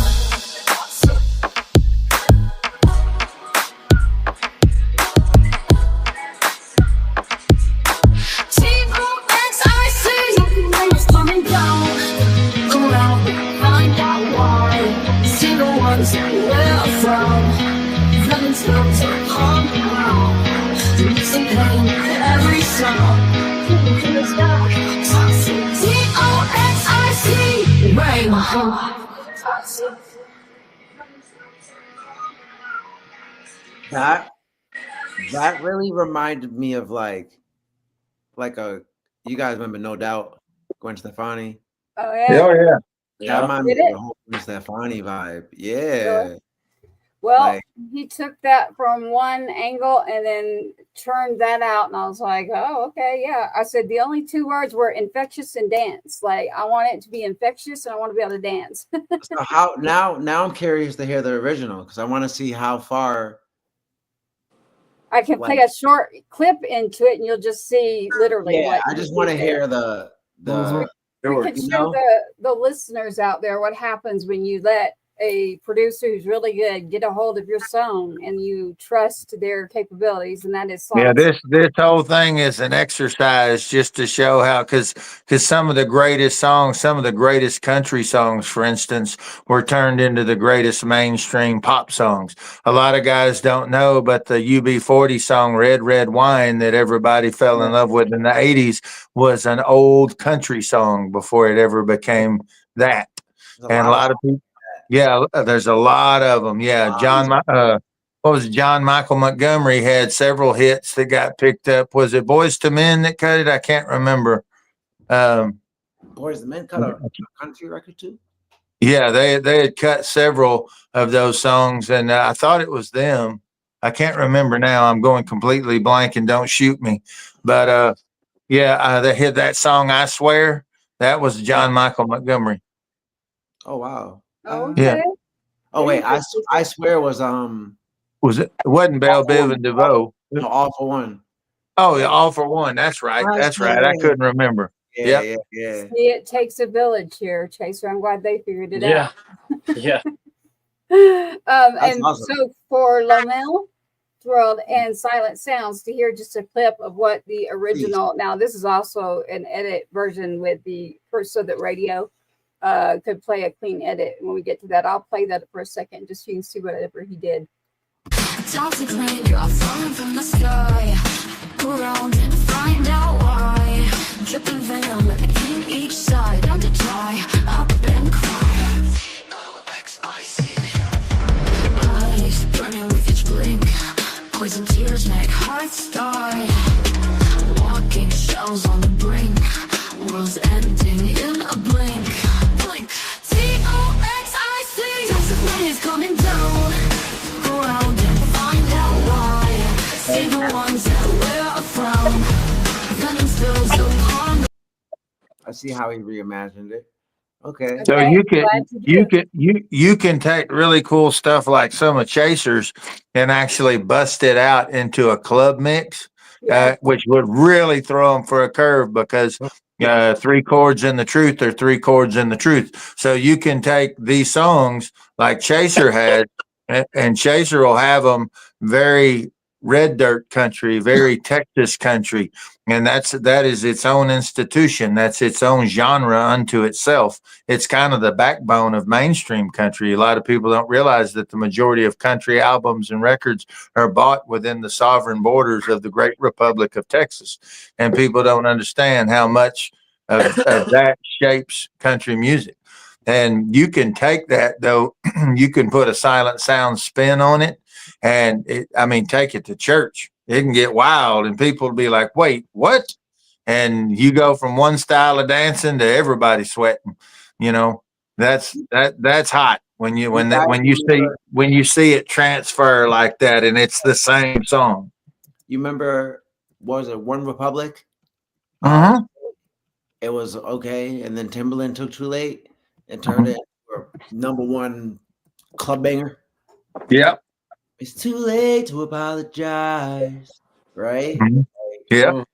That really reminded me of like a, you guys remember No Doubt, Gwen Stefani? Oh yeah. Oh yeah. That reminded me Did of it? the whole Gwen Stefani vibe. Yeah. Well, Like- he took that from one angle and then turned that out, and I was like, "Oh, okay, yeah." I said the only two words were infectious and dance. Like I want it to be infectious, and I want to be able to dance. So how now I'm curious to hear the original because I want to see how far. I can play a short clip into it, and you'll just see literally. Yeah, what I just want to hear the. We could you show know? the listeners out there what happens when you let a producer who's really good get a hold of your song and you trust their capabilities, and that is Yeah, songs. this whole thing is an exercise just to show how, because some of the greatest songs, some of the greatest country songs, for instance, were turned into the greatest mainstream pop songs. A lot of guys don't know, but the UB40 song "Red Red Wine" that everybody fell in love with in the '80s was an old country song before it ever became that. And a lot of people, yeah, there's a lot of them. Yeah, what was it? John Michael Montgomery had several hits that got picked up. Was it Boys to Men that cut it? I can't remember. Boys the Men cut a country record too. Yeah, they had cut several of those songs, and I thought it was them. I can't remember now. I'm going completely blank, and don't shoot me. But they hit that song. I swear that was John Michael Montgomery. Oh wow. Okay. Yeah. Oh wait, I swear was Was it? It wasn't Belle Biv and DeVoe. no, All for One. Oh, yeah, All for One. That's right. That's right. I couldn't remember. Yeah. See, it takes a village here, Chaser. I'm glad they figured it Yeah. out. Yeah. And awesome. so for Lomell, Thrilled, and Silent Sounds, to hear just a clip of what the original. Now, this is also an edit version with so that radio could play a clean edit. When we get to that, I'll play that for a second, just so you can see whatever he did. Toxic rain drop falling from the sky. Go around and find out why. Dripping venom in each side. Down to die, up and cry. Eyes burning with each blink. Poison tears make hearts die. Walking shells on the brink. World's ending in a blink. Blink. T-O-X-I-C. Toxic rain is coming down. Go around and find out why. See the ones that wear a frown. Venom spills upon. I see how he reimagined it. Okay. So Okay, you glad to do. can take really cool stuff like some of Chaser's and actually bust it out into a club mix, Yeah. which would really throw them for a curve because 3 chords in the truth are 3 chords in the truth. So you can take these songs like Chaser had, and Chaser will have them very red dirt country, very Texas country. And that is its own institution. That's its own genre unto itself. It's kind of the backbone of mainstream country. A lot of people don't realize that the majority of country albums and records are bought within the sovereign borders of the great Republic of Texas. And people don't understand how much of that shapes country music. And you can take that though, you can put a silent sound spin on it, and take it to church. It can get wild, and people will be like, "Wait, what?" And you go from one style of dancing to everybody sweating. You know, that's hot when you You guys remember, when you see it transfer like that, and it's the same song. you remember, what was it, One Republic? Uh, Uh-huh. it was okay, and then Timberland took Too Late and turned it into a #1 club banger. Yep. It's too late to apologize, right? Mhm. Yep. Mm.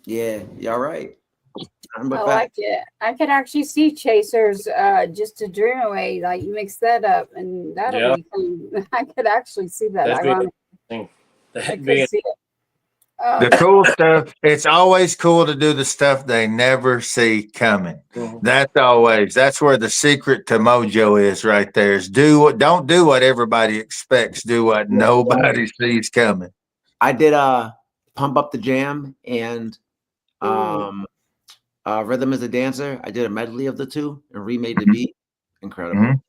Yeah, y'all right. I like it. I could actually see Chasers Just a Dream Away. Like you mix that up and that'll Yeah. be fun. I could actually see that. That'd be Ironic. I That'd could be see it. The cool stuff, it's always cool to do the stuff they never see coming. Mhm. That's where the secret to mojo is right there. Is don't do what everybody expects. Do what nobody sees coming. I did Pump Up the Jam and Mm. Rhythm is a Dancer. I did a medley of the two and remade the beat. Incredible. Mhm.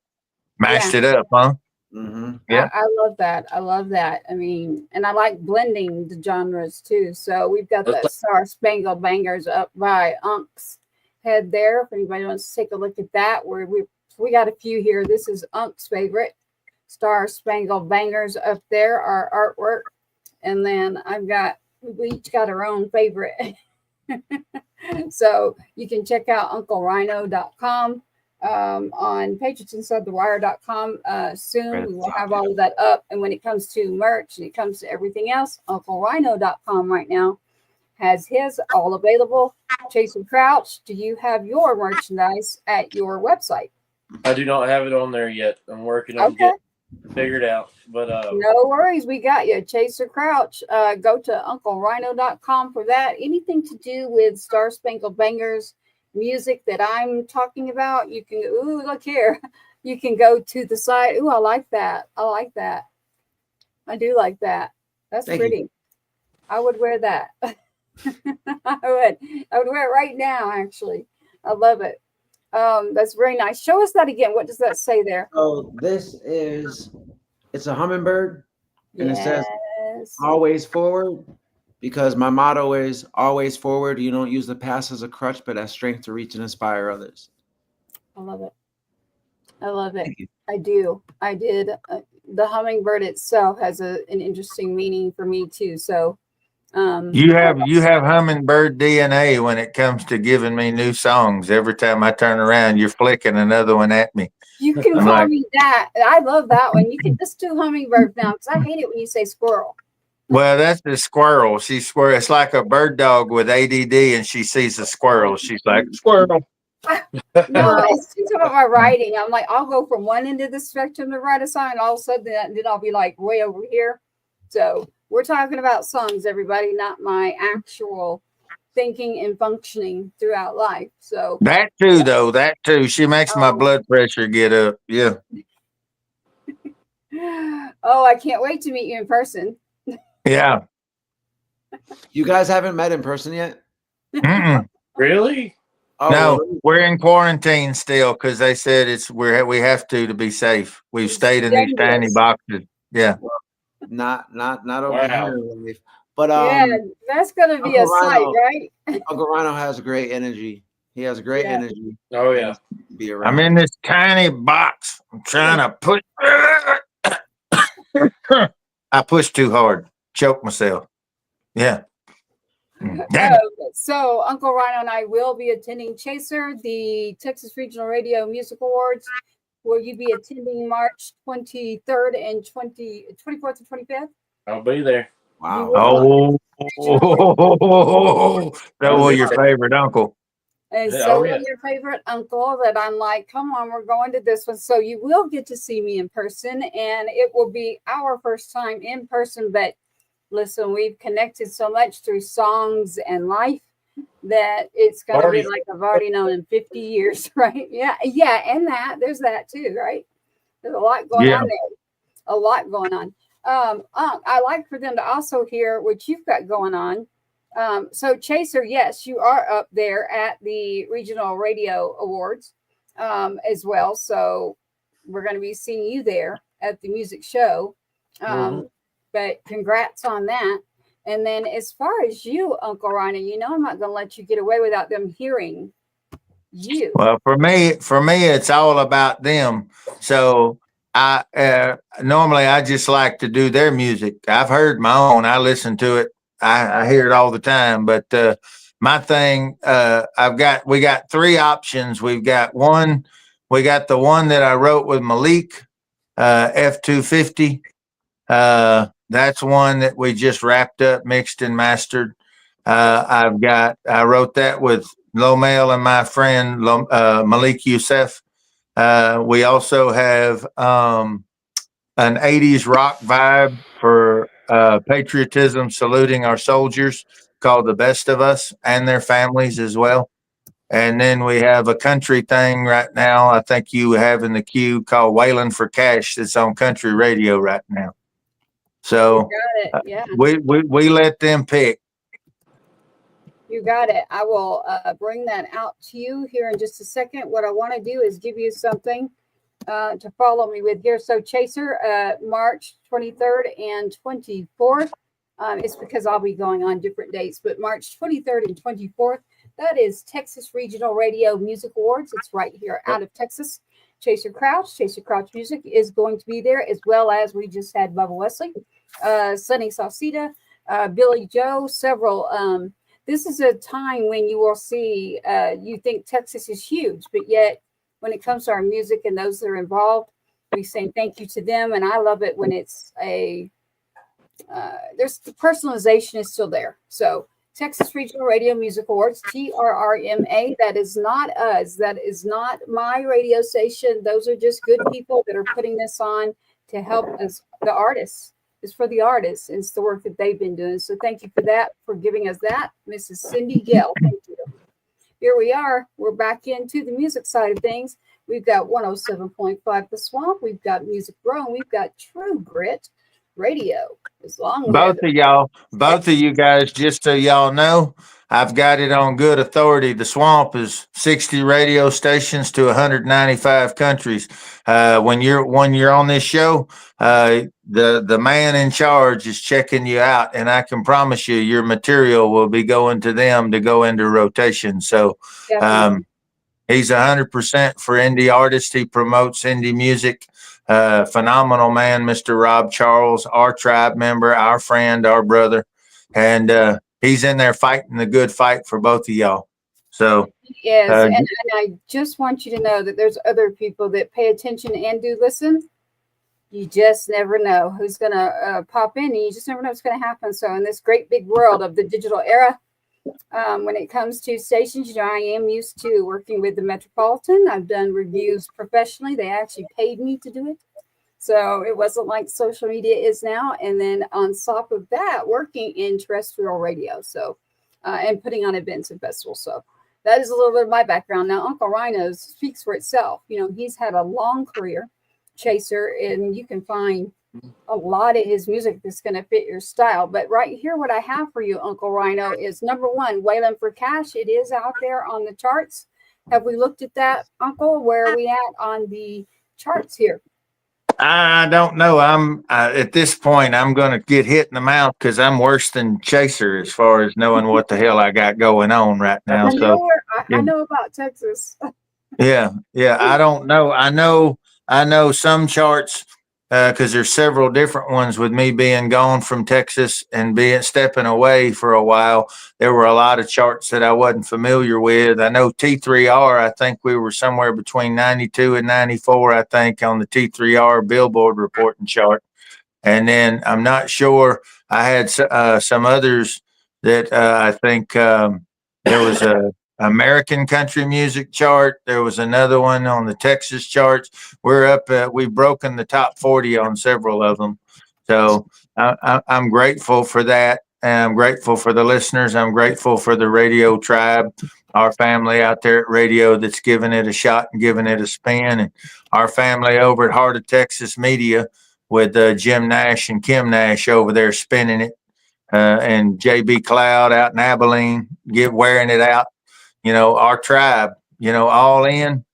Mashed Yeah. it up, huh? Mm-hmm. Yeah. I love that. I love that. I mean, and I like blending the genres too. So we've got the Star Spangled Bangers up by Unk's head there. If anybody wants to take a look at that, we got a few here. This is Unk's favorite Star Spangled Bangers up there, our artwork. And then we each got our own favorite. So you can check out UncleRhino.com on patriotsinside-the-wire.com. Soon we will have all of that up. And when it comes to merch and it comes to everything else, UncleRhino.com right now has his all available. Chaser Crouch, do you have your merchandise at your website? I do not have it on there yet. I'm working on getting it figured out. But no worries, we got you. Chaser Crouch. Go to UncleRhino.com for that. Anything to do with Star Spangled Bangers music that I'm talking about, you can look here. You can go to the site. I like that. I like that. I do like that. That's Thank pretty. you. I would wear that. I would wear it right now, actually. I love it. That's very nice. Show us that again. What does that say there? So it's a hummingbird, and it says Yes. always forward, because my motto is always forward. You don't use the past as a crutch, but as strength to reach and inspire others. I love it. I love it. I do. I did. The hummingbird itself has an interesting meaning for me too. So You have hummingbird DNA when it comes to giving me new songs. Every time I turn around, you're flicking another one at me. you can call me that. I love that one. You can just do hummingbird now because I hate it when you say squirrel. Well, that's the squirrel. She's squirrel. It's like a bird dog with ADD, and she sees a squirrel. She's like squirrel. No, it's just about my writing. I'm like, I'll go from one end of the spectrum to write a song, and all of a sudden, then I'll be like way over here. So we're talking about songs, everybody, not my actual thinking and functioning throughout life. So That too, though. That too. She makes my blood pressure get up. Yeah. Oh, I can't wait to meet you in person. Yeah. You guys haven't met in person yet? Mm-mm. Really? Oh, No, well, we're in quarantine still because they said we have to be safe. We've stayed in these tiny boxes. Yeah. not over Wow. here in life. But Yeah, that's gonna be a Uncle sight, Rhino- right? Uncle Rhino has great energy. He has great energy. Oh yeah. to be around. I'm in this tiny box. I'm trying to push. I pushed too hard. Choked myself. Yeah. Damn it. So Uncle Rhino and I will be attending Chaser, the Texas Regional Radio Music Awards. Will you be attending March 23rd and 24th and 25th? I'll be there. Wow. Oh, that was your favorite uncle. And Yeah, so oh, yeah. your favorite uncle that I'm like, come on, we're going to this one. So you will get to see me in person, and it will be our first time in person. But listen, we've connected so much through songs and life that it's going to be like I've already known in 50 years, right? Yeah. And there's that too, right? There's a lot going on there. A lot going on. I like for them to also hear what you've got going on. So Chaser, yes, you are up there at the Regional Radio Awards. as well. So we're going to be seeing you there at the music show. But congrats on that. And then as far as you, Uncle Rhino, you know I'm not going to let you get away without them hearing you. Well, for me, it's all about them. So I normally I just like to do their music. I've heard my own. I listen to it. I hear it all the time. But my thing, we got three options. We got the one that I wrote with Malik, F250. That's one that we just wrapped up, mixed and mastered. I wrote that with Lomell and my friend Malik Youssef. We also have an 80s rock vibe for patriotism, saluting our soldiers, called The Best of Us and their families as well. And then we have a country thing right now, I think you have in the queue, called Wailing for Cash, that's on country radio right now. So Got it. Yeah. we let them pick. You got it. I will bring that out to you here in just a second. What I want to do is give you something to follow me with here. So Chaser, March 23rd and 24th. It's because I'll be going on different dates, but March 23rd and 24th, that is Texas Regional Radio Music Awards. It's right here out of Texas. Chaser Crouch Music is going to be there, as well as we just had Bubba Wesley, Sonny Sauceda, Billy Joe, several. This is a time when you will see, you think Texas is huge, but yet when it comes to our music and those that are involved, we say thank you to them. And I love it when it's there's the personalization is still there. So Texas Regional Radio Music Awards, TRRMA, that is not us. That is not my radio station. Those are just good people that are putting this on to help us, the artists. It's for the artists. It's the work that they've been doing. So thank you for that, for giving us that. Mrs. Cindy Gell, thank you. Here we are. We're back into the music side of things. We've got 107.5 The Swamp. We've got Music Row. We've got True Grit Radio. As long Both of you guys, just so y'all know, I've got it on good authority. The Swamp is 60 radio stations to 195 countries. When you're on this show, the man in charge is checking you out, and I can promise you, your material will be going to them to go into rotation. So, he's 100% for indie artists. He promotes indie music. Phenomenal man, Mr. Rob Charles, our tribe member, our friend, our brother. And he's in there fighting the good fight for both of y'all. So, yes. And I just want you to know that there's other people that pay attention and do listen. You just never know who's going to pop in, and you just never know what's going to happen. So in this great big world of the digital era, when it comes to stations, you know, I am used to working with the Metropolitan. I've done reviews professionally. They actually paid me to do it. So it wasn't like social media is now. And then on top of that, working in terrestrial radio. So, and putting on events and festivals. So that is a little bit of my background. Now, Uncle Rhino's speaks for itself. You know, he's had a long career, Chaser, and you can find a lot of his music that's going to fit your style. But right here, what I have for you, Uncle Rhino, is number one, Wailing for Cash. It is out there on the charts. Have we looked at that, Uncle? Where are we at on the charts here? I don't know. I'm at this point, I'm going to get hit in the mouth because I'm worse than Chaser as far as knowing what the hell I got going on right now. I know about Texas. Yeah. I don't know. I know some charts because there's several different ones. With me being gone from Texas and stepping away for a while, there were a lot of charts that I wasn't familiar with. I know T3R, I think we were somewhere between 92 and 94, I think, on the T3R Billboard reporting chart. And then I'm not sure, I had some others that I think there was a American country music chart. There was another one on the Texas charts. We're up, we've broken the top 40 on several of them. So I'm grateful for that. And I'm grateful for the listeners. I'm grateful for the radio tribe, our family out there at radio that's giving it a shot and giving it a spin. And our family over at Heart of Texas Media with Jim Nash and Kim Nash over there spinning it. And JB Cloud out in Abilene, wearing it out. You know, our tribe, you know, all in.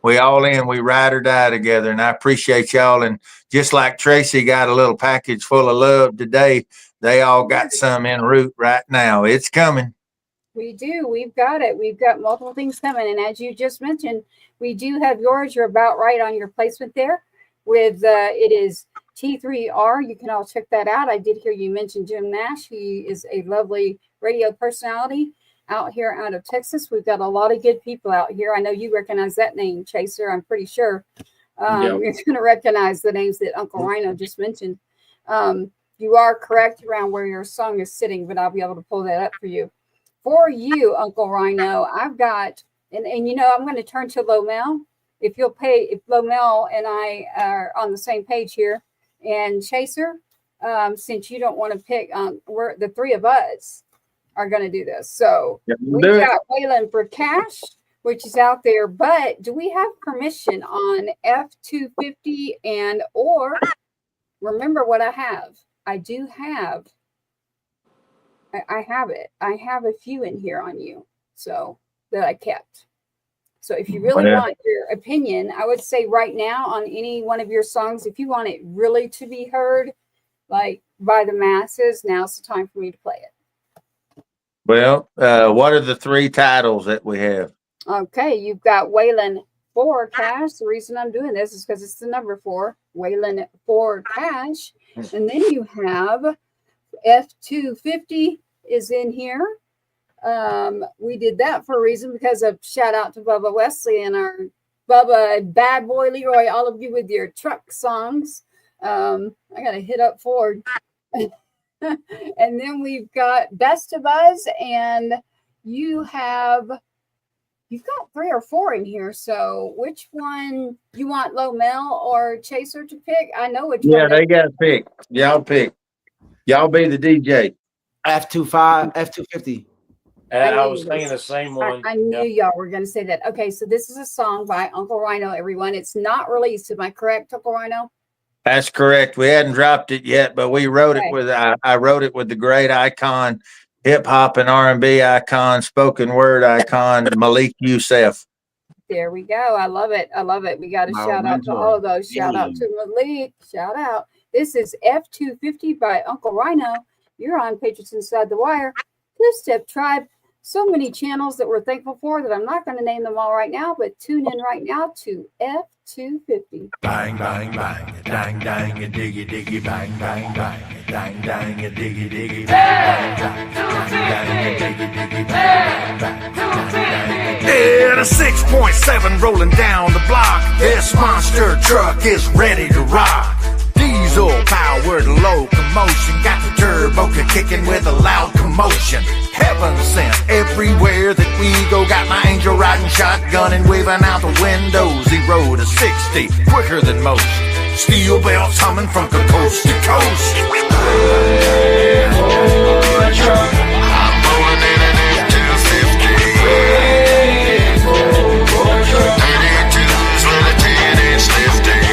We all in. We ride or die together, and I appreciate y'all. And just like Tracy got a little package full of love today, they all got some en route right now. It's coming. We do. We've got it. We've got multiple things coming. And as you just mentioned, we do have yours. You're about right on your placement there with it is T3R. You can all check that out. I did hear you mention Jim Nash. He is a lovely radio personality out here out of Texas. We've got a lot of good people out here. I know you recognize that name, Chaser. I'm pretty sure you're going to recognize the names that Uncle Rhino just mentioned. You are correct around where your song is sitting, but I'll be able to pull that up for you. For you, Uncle Rhino, I've got, and you know, I'm going to turn to Lomell. If Lomell and I are on the same page here, and Chaser, since you don't want to pick, we're the three of us are going to do this. So we've got Waylon for Cash, which is out there, but do we have permission on F250 and or remember what I have? I do have. I have it. I have a few in here on you, so that I kept. So if you really want your opinion, I would say right now on any one of your songs, if you want it really to be heard, like by the masses, now's the time for me to play it. Well, what are the 3 titles that we have? Okay, you've got Waylon for Cash. The reason I'm doing this is because it's the number 4, Waylon for Cash. And then you have F250 is in here. We did that for a reason because of shout out to Bubba Wesley and our Bubba Bad Boy Leroy, all of you with your truck songs. I got to hit up Ford. And then we've got Best of Us, and you've got 3 or 4 in here. So which one you want, Lomell or Chaser to pick? I know which one. Yeah, they got to pick. Y'all pick. Y'all be the DJ. F250. I was thinking the same one. I knew y'all were going to say that. Okay, so this is a song by Uncle Rhino, everyone. It's not released. Am I correct, Uncle Rhino? That's correct. We hadn't dropped it yet, but we wrote it with I wrote it with the great icon, hip hop and R&B icon, spoken word icon, Malik Youssef. There we go. I love it. I love it. We got to shout out to all of those. Shout out to Malik. Shout out. This is F250 by Uncle Rhino. You're on Patriots Inside the Wire. Two-Step Tribe. So many channels that we're thankful for that I'm not going to name them all right now, but tune in right now to F250. Bang, bang, bang, dang, dang, a diggy, diggy, bang, bang, bang, dang, dang, a diggy, diggy, bang, bang, dang, dang, a diggy, diggy, bang, bang, bang. Yeah, the 6.7 rolling down the block. This monster truck is ready to rock. Diesel powered locomotion, got the turbo kicking with a loud commotion. Heaven sent everywhere that we go. Got my angel riding shotgun and waving out the windows. 0 to 60 quicker than most. Steel belts humming from coast to coast. Hey, boy, truck. I'm rolling in an F250. Hey, boy, truck. 32s with a 10-inch lifty.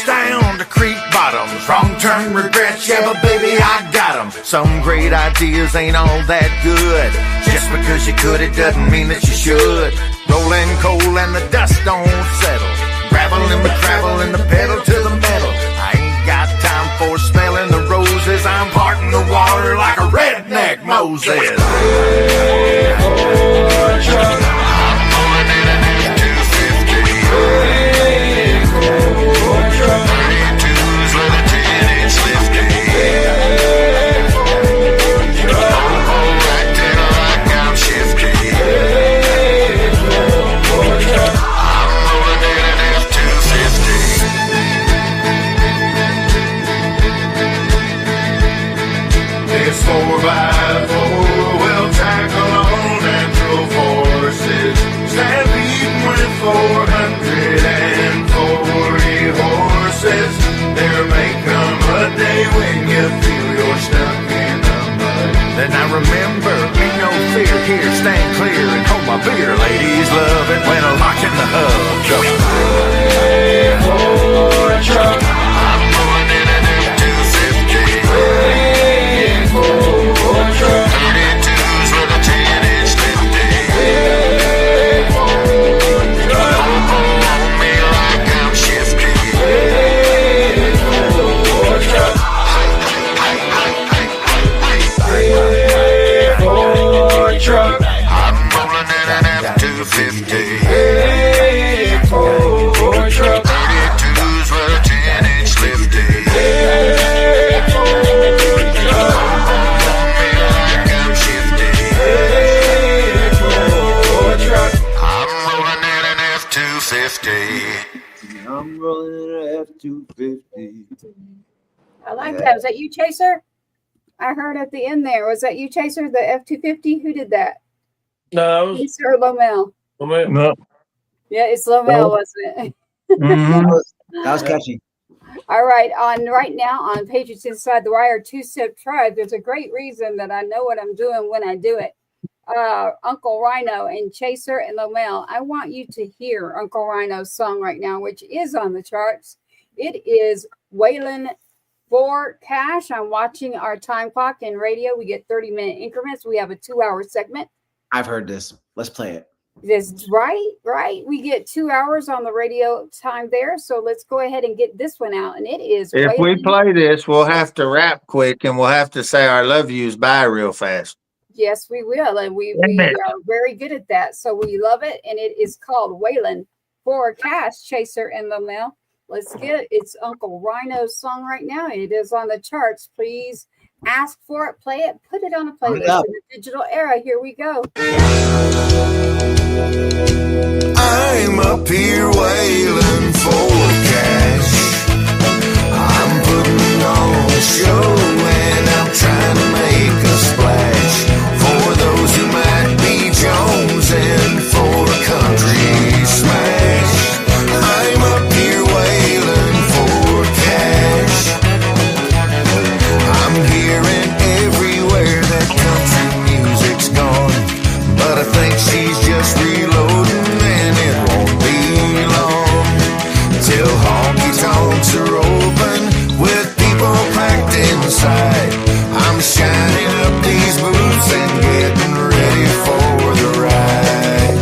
Down to creek bottoms, wrong turn regrets, yeah, but baby, I got them. Some great ideas ain't all that good. Just because you could, it doesn't mean that you should. Rolling coal and the dust don't settle. Gravel in the travel and the pedal to the metal. I ain't got time for smelling the roses. I'm parting the water like a redneck Moses. Hey, boy, truck. I'm rolling in an F250. 32s with a 10-inch lifty. Oh, acting like I'm shifty. I'm rolling in an F250. This 4x4 will tackle all natural forces. Stampeding with 440 horses. There may come a day when you feel you're stuck in the mud. Then I remember, ain't no fear here, stand clear and hold my beer. Ladies love it when I lock in the hub. Hey, boy, truck. like Yeah. that. Was that you, Chaser? I heard at the end there. Was that you, Chaser? The F-250? Who did that? No, it was Chaser Lomell. No. Yeah, it's Lomell, wasn't it? Mhm. That was catchy. All right, on right now on Patriots Inside the Wire, two-step tribe. There's a great reason that I know what I'm doing when I do it. Uncle Rhino and Chaser and Lomell. I want you to hear Uncle Rhino's song right now, which is on the charts. It is Waylon for Cash. I'm watching our time clock in radio. We get 30-minute increments. We have a 2-hour segment. I've heard this. Let's play it. This right. We get 2 hours on the radio time there. So let's go ahead and get this one out. And it is If we Waylon. play this, we'll have to rap quick and we'll have to say our love yous bye real fast. Yes, we will. And we are very good at that. So we love it. And it is called Waylon for Cash, Chaser and Lomell. Let's get it. It's Uncle Rhino's song right now. It is on the charts. Please ask for it, play it, put it on a playlist in the digital era. Here we go. I'm up here wailing for cash. I'm putting on a show and I'm trying to make a splash for those who might be jonesing for a country smash. I'm up here wailing for cash. I'm hearing everywhere that country music's gone, but I think she's just reloading and it won't be long till honky tonks are open with people packed inside. I'm shining up these boots and getting ready for the ride,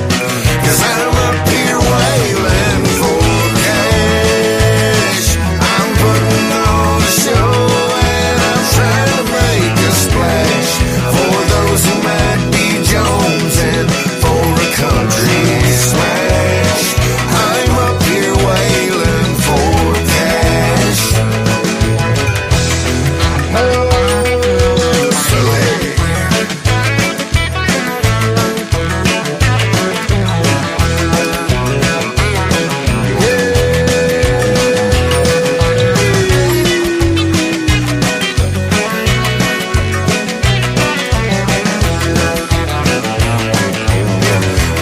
'cause I'm up here wailing for cash. I'm putting on a show and I'm trying to make a splash for those who might be jonesing for a country smash. I'm up here wailing for cash. Oh, silly.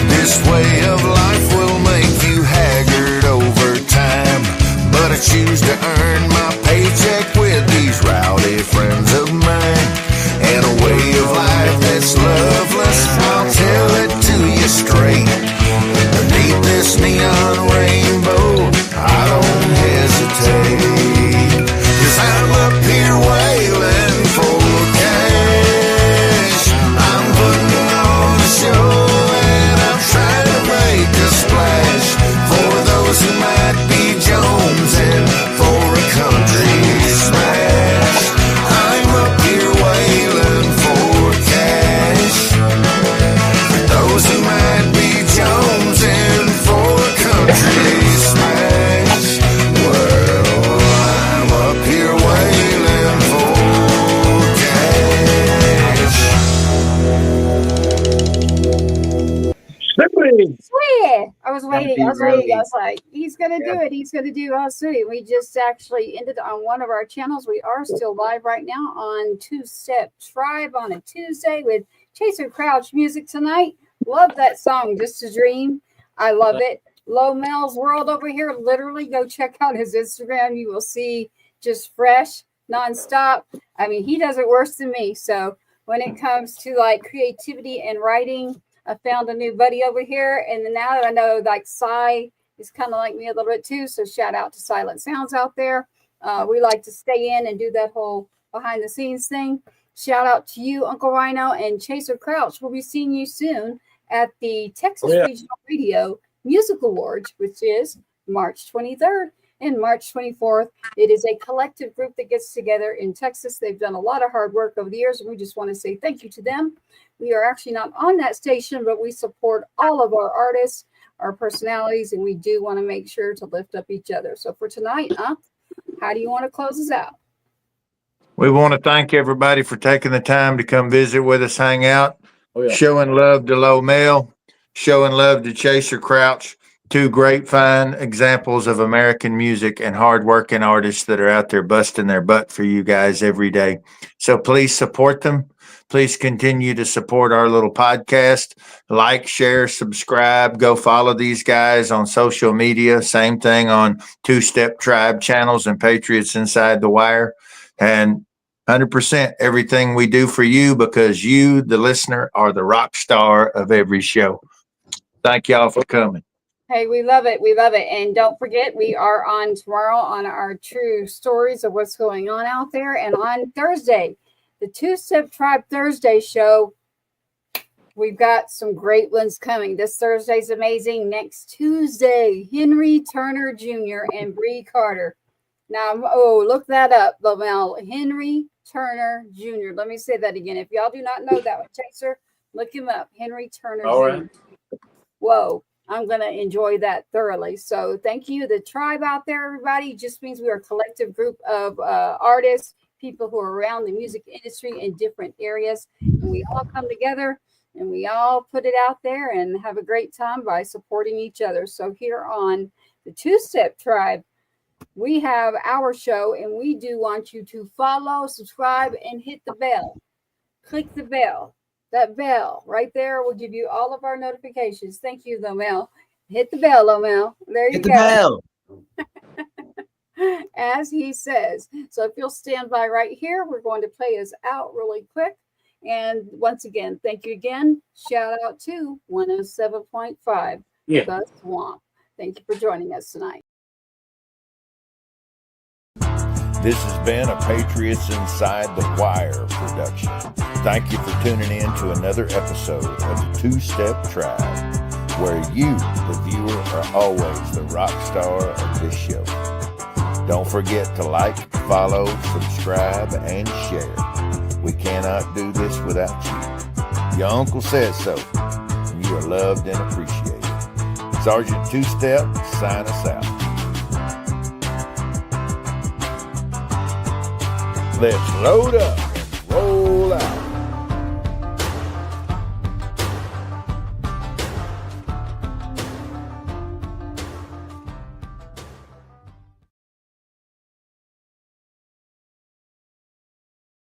This way of life will make you haggard over time, but I choose to earn my paycheck with these rowdy friends of mine. And a way of life that's loveless, I'll tell it to you straight. Beneath this neon rainbow, I don't hesitate, 'cause I'm up here wailing for cash. I'm putting on a show and I'm trying to make a splash for those who might be jonesing for a country smash. I'm up here wailing for cash for those who might be jonesing for a country smash. Well, I'm up here wailing for cash. Sweet. I was waiting. I was like, he's going to do it. He's going to do sweet. We just actually ended on one of our channels. We are still live right now on Two-Step Tribe on a Tuesday with Chaser Crouch music tonight. Love that song, Just a Dream. I love it. Lomell's World over here. Literally go check out his Instagram. You will see just fresh, nonstop. I mean, he does it worse than me. So when it comes to like creativity and writing, I found a new buddy over here. And then now that I know like Cy is kind of like me a little bit too. So shout out to Silent Sounds out there. We like to stay in and do that whole behind the scenes thing. Shout out to you, Uncle Rhino and Chaser Crouch. We'll be seeing you soon at the Texas Regional Radio Music Awards, which is March 23rd and March 24th. It is a collective group that gets together in Texas. They've done a lot of hard work over the years, and we just want to say thank you to them. We are actually not on that station, but we support all of our artists, our personalities, and we do want to make sure to lift up each other. So for tonight, how do you want to close us out? We want to thank everybody for taking the time to come visit with us, hang out, Oh, yeah. showing love to Lomell, showing love to Chaser Crouch. Two great fine examples of American music and hardworking artists that are out there busting their butt for you guys every day. So please support them. Please continue to support our little podcast. Like, share, subscribe. Go follow these guys on social media. Same thing on Two Step Tribe channels and Patriots Inside the Wire. And 100% everything we do for you because you, the listener, are the rock star of every show. Thank y'all for coming. Hey, we love it. We love it. And don't forget, we are on tomorrow on our true stories of what's going on out there. And on Thursday, the Two Step Tribe Thursday show, we've got some great ones coming. This Thursday's amazing. Next Tuesday, Henry Turner Jr. and Bree Carter. Now, look that up, Lomell. Henry Turner Jr. Let me say that again. If y'all do not know that one, Chaser, look him up. Henry Turner All Jr. right. Whoa. I'm going to enjoy that thoroughly. So thank you. The tribe out there, everybody, just means we are a collective group of artists, people who are around the music industry in different areas. And we all come together and we all put it out there and have a great time by supporting each other. So here on the Two Step Tribe, we have our show and we do want you to follow, subscribe, and hit the bell. Click the bell. That bell right there will give you all of our notifications. Thank you, Lomell. Hit the bell, Lomell. There you Hit the go. bell. As he says. So if you'll stand by right here, we're going to play us out really quick. And once again, thank you again. Shout out to 107.5, The Swamp. Thank you for joining us tonight. This has been a Patriots Inside the Wire production. Thank you for tuning in to another episode of the Two Step Tribe, where you, the viewer, are always the rock star of this show. Don't forget to like, follow, subscribe, and share. We cannot do this without you. Your uncle says so, and you are loved and appreciated. Sergeant Two Step, sign us out. Let's load up.